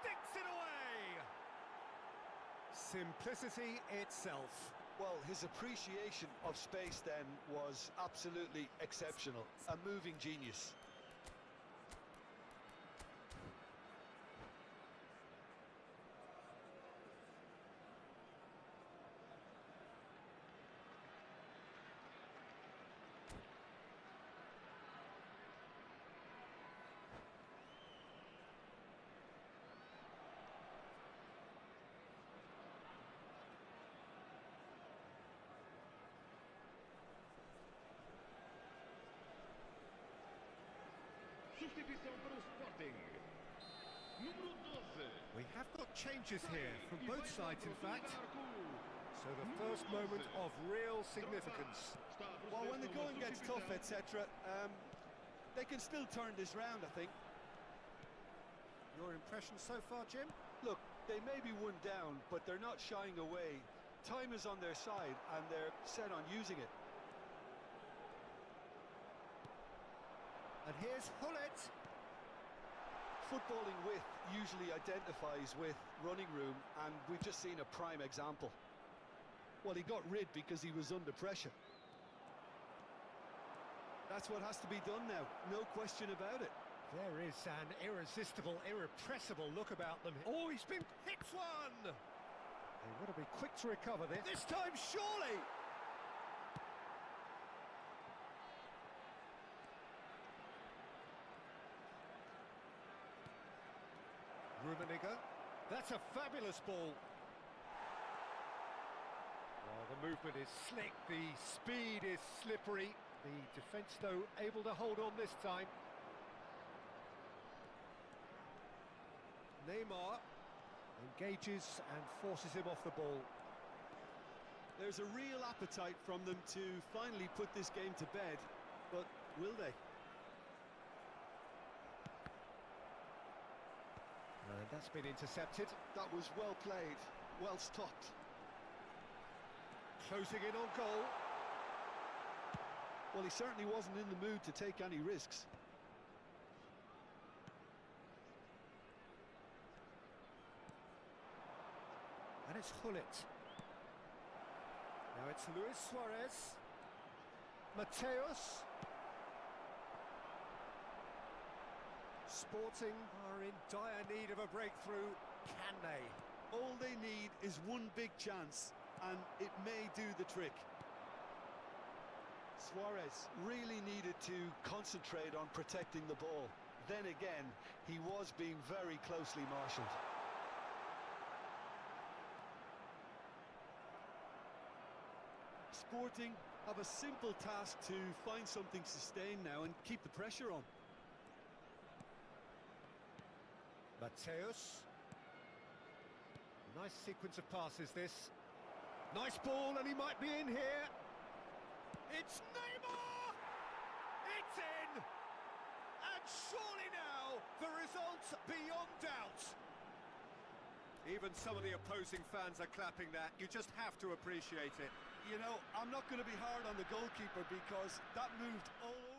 Sticks it away! Simplicity itself. Well, his appreciation of space then was absolutely exceptional. A moving genius. Substituição para o Sporting. Número 12. We have got changes here from both sides, in fact. So the first moment of real significance. Well, when the going gets tough, etc., they can still turn this round, I think. Your impression so far, Jim? Look, they may be one down, but they're not shying away. Time is on their side, and they're set on using it. And here's Hullet. Footballing width usually identifies with running room, and we've just seen a prime example. Well, he got rid because he was under pressure. That's what has to be done now, no question about it. There is an irresistible, irrepressible look about them. Oh, he's been hit one! They want to be quick to recover this. This time, surely! Rummenigge. That's a fabulous ball. Well, the movement is slick, the speed is slippery. The defence, though, able to hold on this time. Neymar engages and forces him off the ball. There's a real appetite from them to finally put this game to bed, but will they? And that's been intercepted. That was well played, well stopped. Closing in on goal. Well, he certainly wasn't in the mood to take any risks. And it's Hullet. Now it's Luis Suarez. Mateus. Sporting are in dire need of a breakthrough. Can they? All they need is one big chance, and it may do the trick. Suarez really needed to concentrate on protecting the ball. Then again, he was being very closely marshalled. Sporting have a simple task to find something sustained now and keep the pressure on. Mateus. Nice sequence of passes, this. Nice ball, and he might be in here. It's Neymar! It's in! And surely now, the result's beyond doubt. Even some of the opposing fans are clapping that. You just have to appreciate it. You know, I'm not going to be hard on the goalkeeper because that moved all over.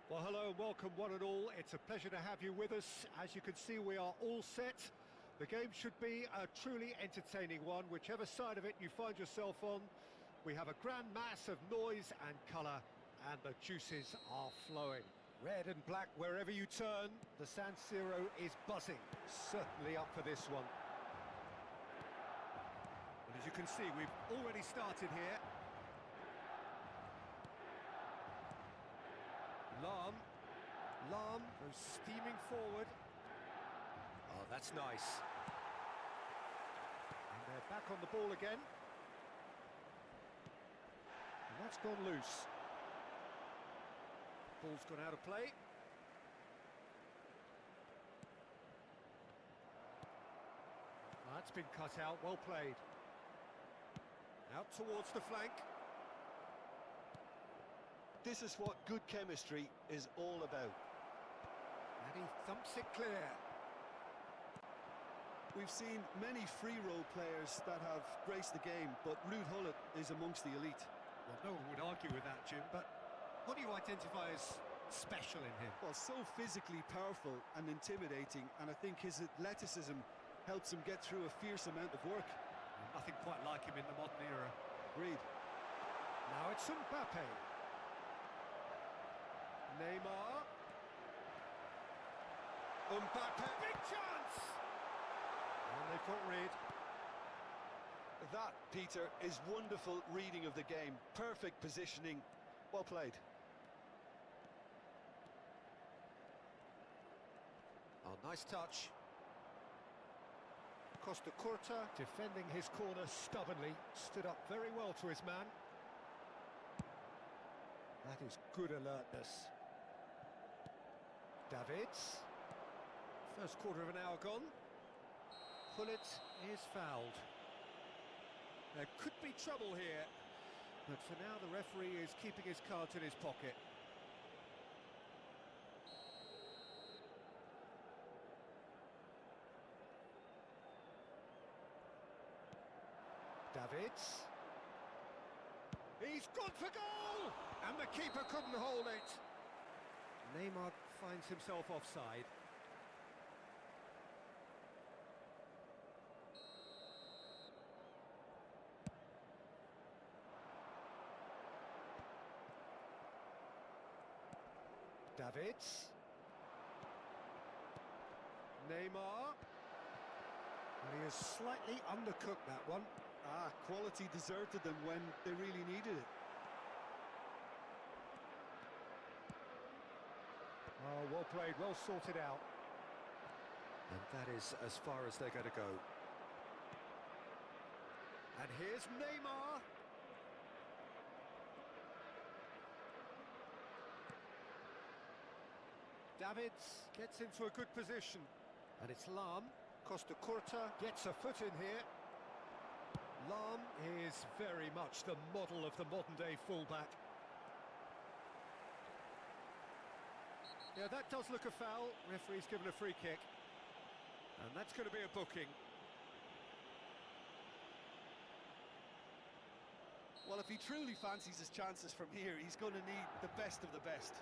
Well, hello and welcome one and all. It's a pleasure to have you with us. As you can see, we are all set. The game should be a truly entertaining one, whichever side of it you find yourself on. We have a grand mass of noise and colour, and the juices are flowing. Red and black wherever you turn, the San Siro is buzzing. Certainly up for this one. And as you can see, we've already started here. Lam goes steaming forward. Oh, that's nice. And they're back on the ball again. And that's gone loose. Ball's gone out of play. That's been cut out, well played. Out towards the flank. This is what good chemistry is all about. And he thumps it clear. We've seen many free role players that have graced the game, but Ruud Gullit is amongst the elite. Well, no one would argue with that, Jim, but what do you identify as special in him? Well, so physically powerful and intimidating, and I think his athleticism helps him get through a fierce amount of work. Nothing quite like him in the modern era. Agreed. Now it's Mbappe. Neymar. Mbappe, big chance! And they've got rid. That, Peter, is wonderful reading of the game. Perfect positioning. Well played. Oh, nice touch. Costa Curta defending his corner stubbornly. Stood up very well to his man. That is good alertness. Davids. First quarter of an hour gone. Gullit is fouled. There could be trouble here, but for now the referee is keeping his cards in his pocket. Davids. He's gone for goal! And the keeper couldn't hold it. Neymar finds himself offside. Davids. Neymar. And he has slightly undercooked that one. Quality deserted them when they really needed it. Oh, well played, well sorted out. And that is as far as they're going to go. And here's Neymar. Davids gets into a good position. And it's Lam. Costa Curta gets a foot in here. Lam is very much the model of the modern-day fullback. Yeah, that does look a foul. Referee's given a free kick. And that's going to be a booking. Well, if he truly fancies his chances from here, he's going to need the best of the best.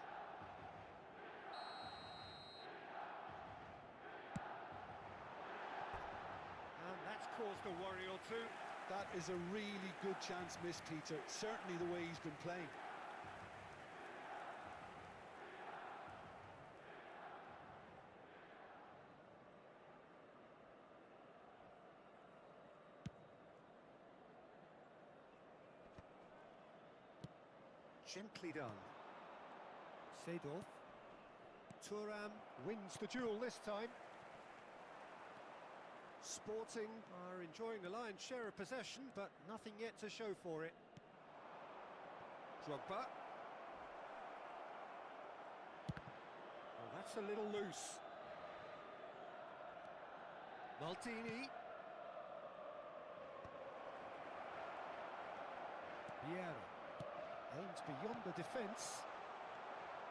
And that's caused a worry or two. That is a really good chance missed, Peter. Certainly the way he's been playing. Gently done. Seedorf. Thuram wins the duel this time. Sporting are enjoying the lion's share of possession, but nothing yet to show for it. Drogba. Oh, that's a little loose. Maldini. Vieira. Aims beyond the defence.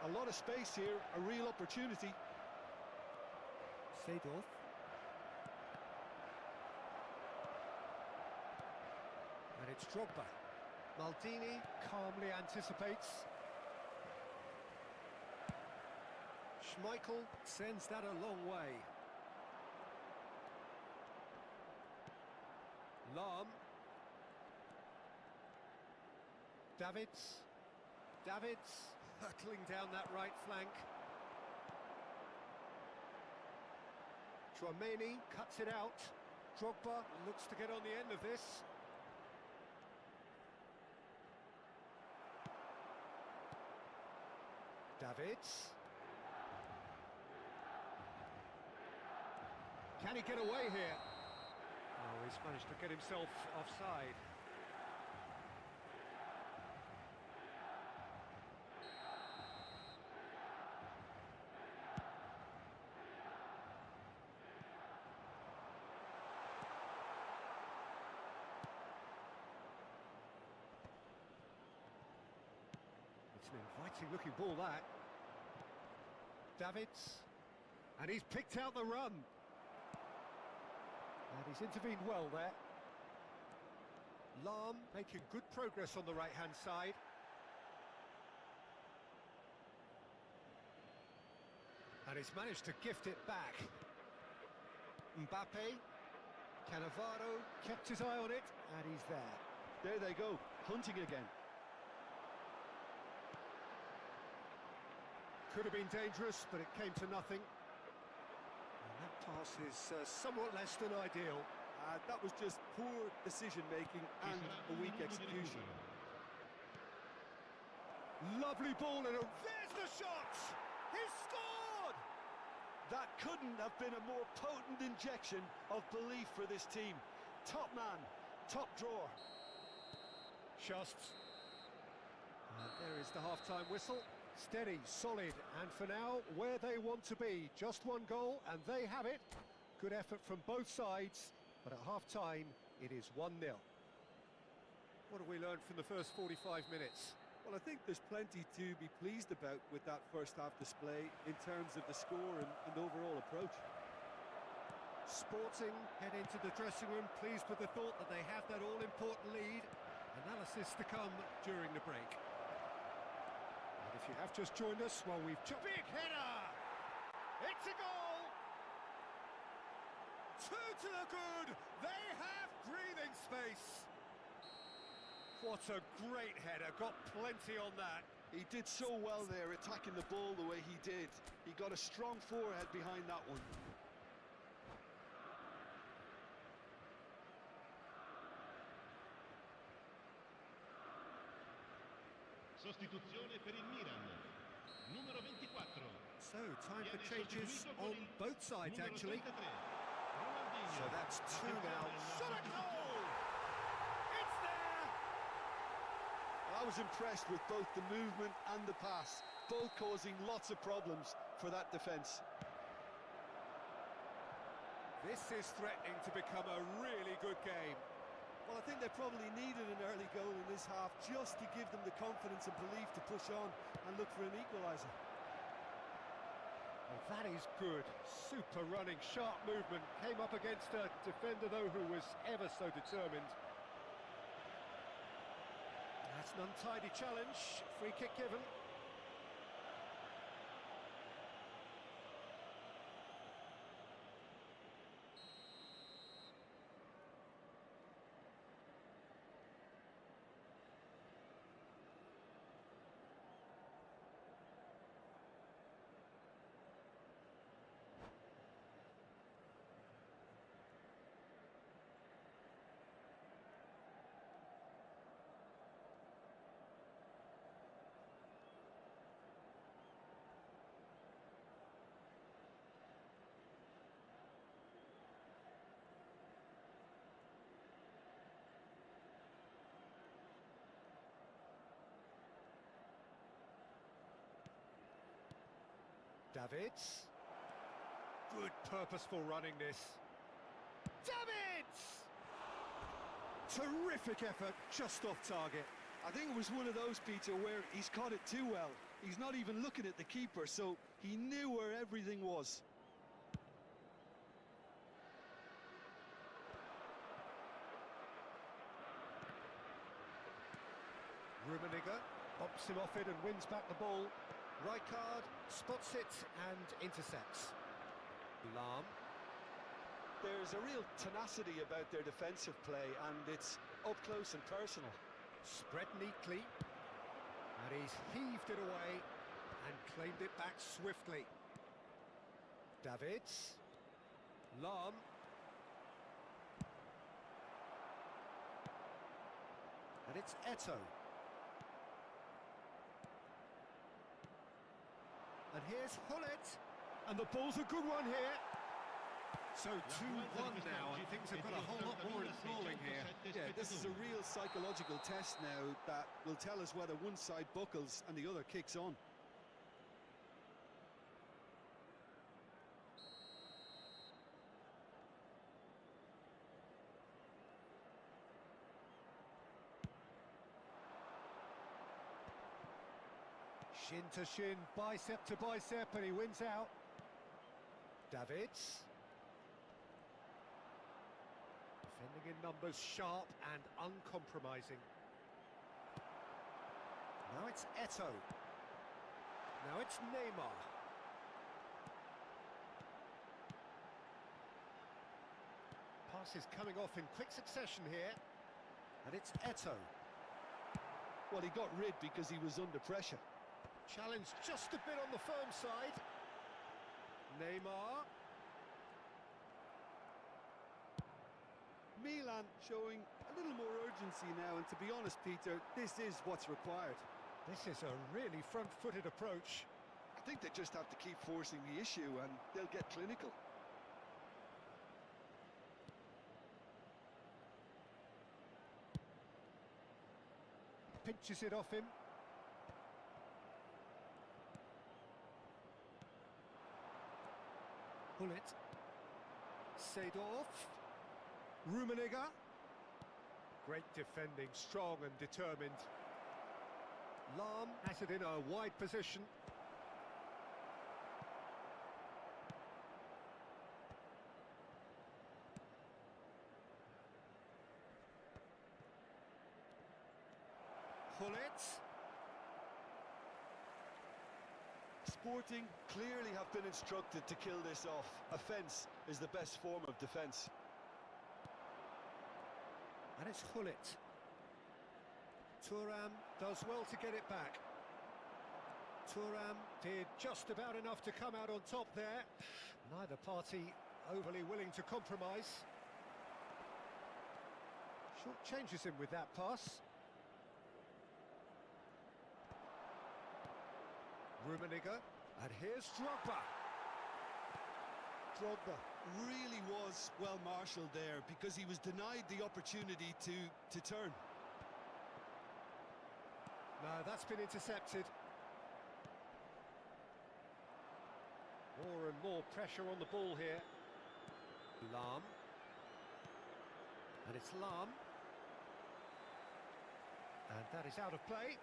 A lot of space here, a real opportunity. Seedorf. And it's Drogba. Maldini calmly anticipates. Schmeichel sends that a long way. Lahm. Davids hurtling down that right flank. Chouameni cuts it out. Drogba looks to get on the end of this. Davids. Can he get away here? Oh, he's managed to get himself offside. It's an inviting looking ball, that. Davids, and he's picked out the run. And he's intervened well there. Lahm making good progress on the right-hand side. And he's managed to gift it back. Mbappe, Cannavaro kept his eye on it, and he's there. There they go, hunting again. Could have been dangerous, but it came to nothing. And that pass is somewhat less than ideal. That was just poor decision-making and a weak execution. Lovely ball, and there's the shot! He's scored! That couldn't have been a more potent injection of belief for this team. Top man, top drawer. Just. And there is the half-time whistle. Steady, solid, and for now, where they want to be. Just one goal, and they have it. Good effort from both sides, but at half-time, it is 1-0. What have we learned from the first 45 minutes? Well, I think there's plenty to be pleased about with that first-half display in terms of the score and overall approach. Sporting head into the dressing room pleased with the thought that they have that all-important lead. Analysis to come during the break. And if you have just joined us, well, we've... Big header! It's a goal! Two to the good! They have breathing space! What a great header, got plenty on that. He did so well there, attacking the ball the way he did. He got a strong forehead behind that one. Sostituzione per il Milan. Numero 24. So, time for changes on both sides, actually. So that's two now. Shot a goal! It's there! I was impressed with both the movement and the pass, both causing lots of problems for that defence. This is threatening to become a really good game. Well, I think they probably needed an early goal in this half just to give them the confidence and belief to push on and look for an equaliser. Well, that is good. Super running, sharp movement. Came up against a defender, though, who was ever so determined. That's an untidy challenge. Free kick given. Davids. Good purposeful running this. Davids! Terrific effort, just off target. I think it was one of those, Peter, where he's caught it too well. He's not even looking at the keeper, so he knew where everything was. Rummenigge bumps him off it and wins back the ball. Rijkaard spots it and intercepts. Lahm. There's a real tenacity about their defensive play, and it's up close and personal. Spread neatly, and he's heaved it away and claimed it back swiftly. Davids. Lahm. And it's Eto'o. And here's Hullet. And the ball's a good one here. So 2-1 now, and things have got a whole lot more enthralling here. Yeah, this is a real psychological test now that will tell us whether one side buckles and the other kicks on. Shin to shin, bicep to bicep, and he wins out. Davids. Defending in numbers, sharp and uncompromising. Now it's Eto'o. Now it's Neymar. Pass is coming off in quick succession here. And it's Eto'o. Well, he got rid because he was under pressure. Challenge just a bit on the firm side. Neymar. Milan showing a little more urgency now, and to be honest, Peter, this is what's required. This is a really front-footed approach. I think they just have to keep forcing the issue and they'll get clinical. Pinches it off him. Hullet. Seedorf. Rummenigge. Great defending, strong and determined. Lahm has it in a wide position. Hullet. Sporting clearly have been instructed to kill this off. Offence is the best form of defence. And it's Hullet. Thuram does well to get it back. Thuram did just about enough to come out on top there. Neither party overly willing to compromise. Short changes him with that pass. Rummenigge, and here's Drogba. Drogba really was well marshalled there because he was denied the opportunity to turn. No, that's been intercepted. More and more pressure on the ball here. Lahm. And it's Lahm. And that is out of play.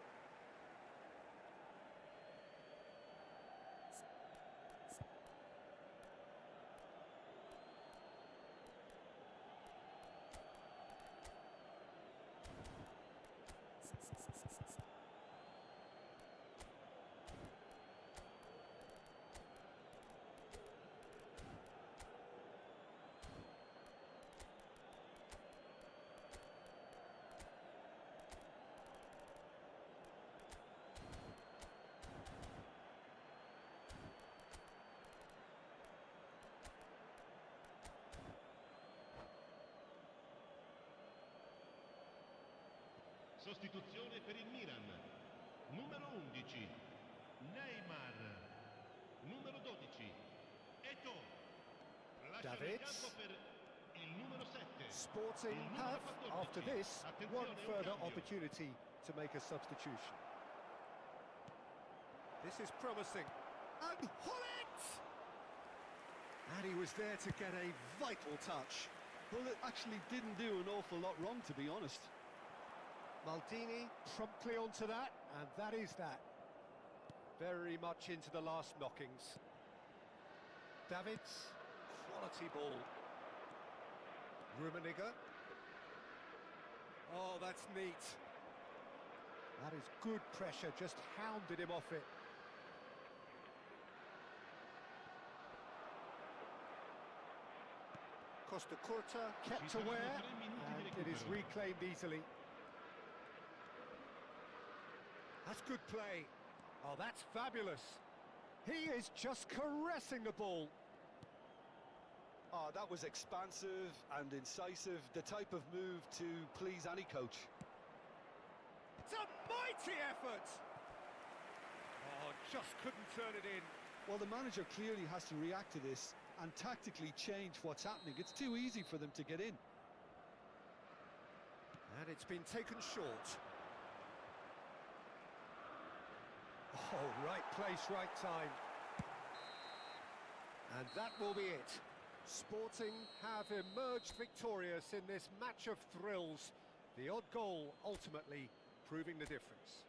Sostituzione per il Milan. Numero 11, Neymar. Numero 12, Eto'o. Lascia il campo per il numero 7. Sporting Il numero have, 14. after this, one Attenzione, further cambio. opportunity to make a substitution. This is promising. And Hullet! And he was there to get a vital touch. Well, it actually didn't do an awful lot wrong, to be honest. Maldini promptly onto that, and that is that. Very much into the last knockings. Davids, quality ball. Rummenigge. Oh, that's neat. That is good pressure, just hounded him off it. Costa Curta kept aware, and it is reclaimed easily. That's good play. Oh, that's fabulous. He is just caressing the ball. Oh, that was expansive and incisive, the type of move to please any coach. It's a mighty effort! Oh, just couldn't turn it in. Well, the manager clearly has to react to this and tactically change what's happening. It's too easy for them to get in. And it's been taken short. Oh, right place, right time. And that will be it. Sporting have emerged victorious in this match of thrills. The odd goal ultimately proving the difference.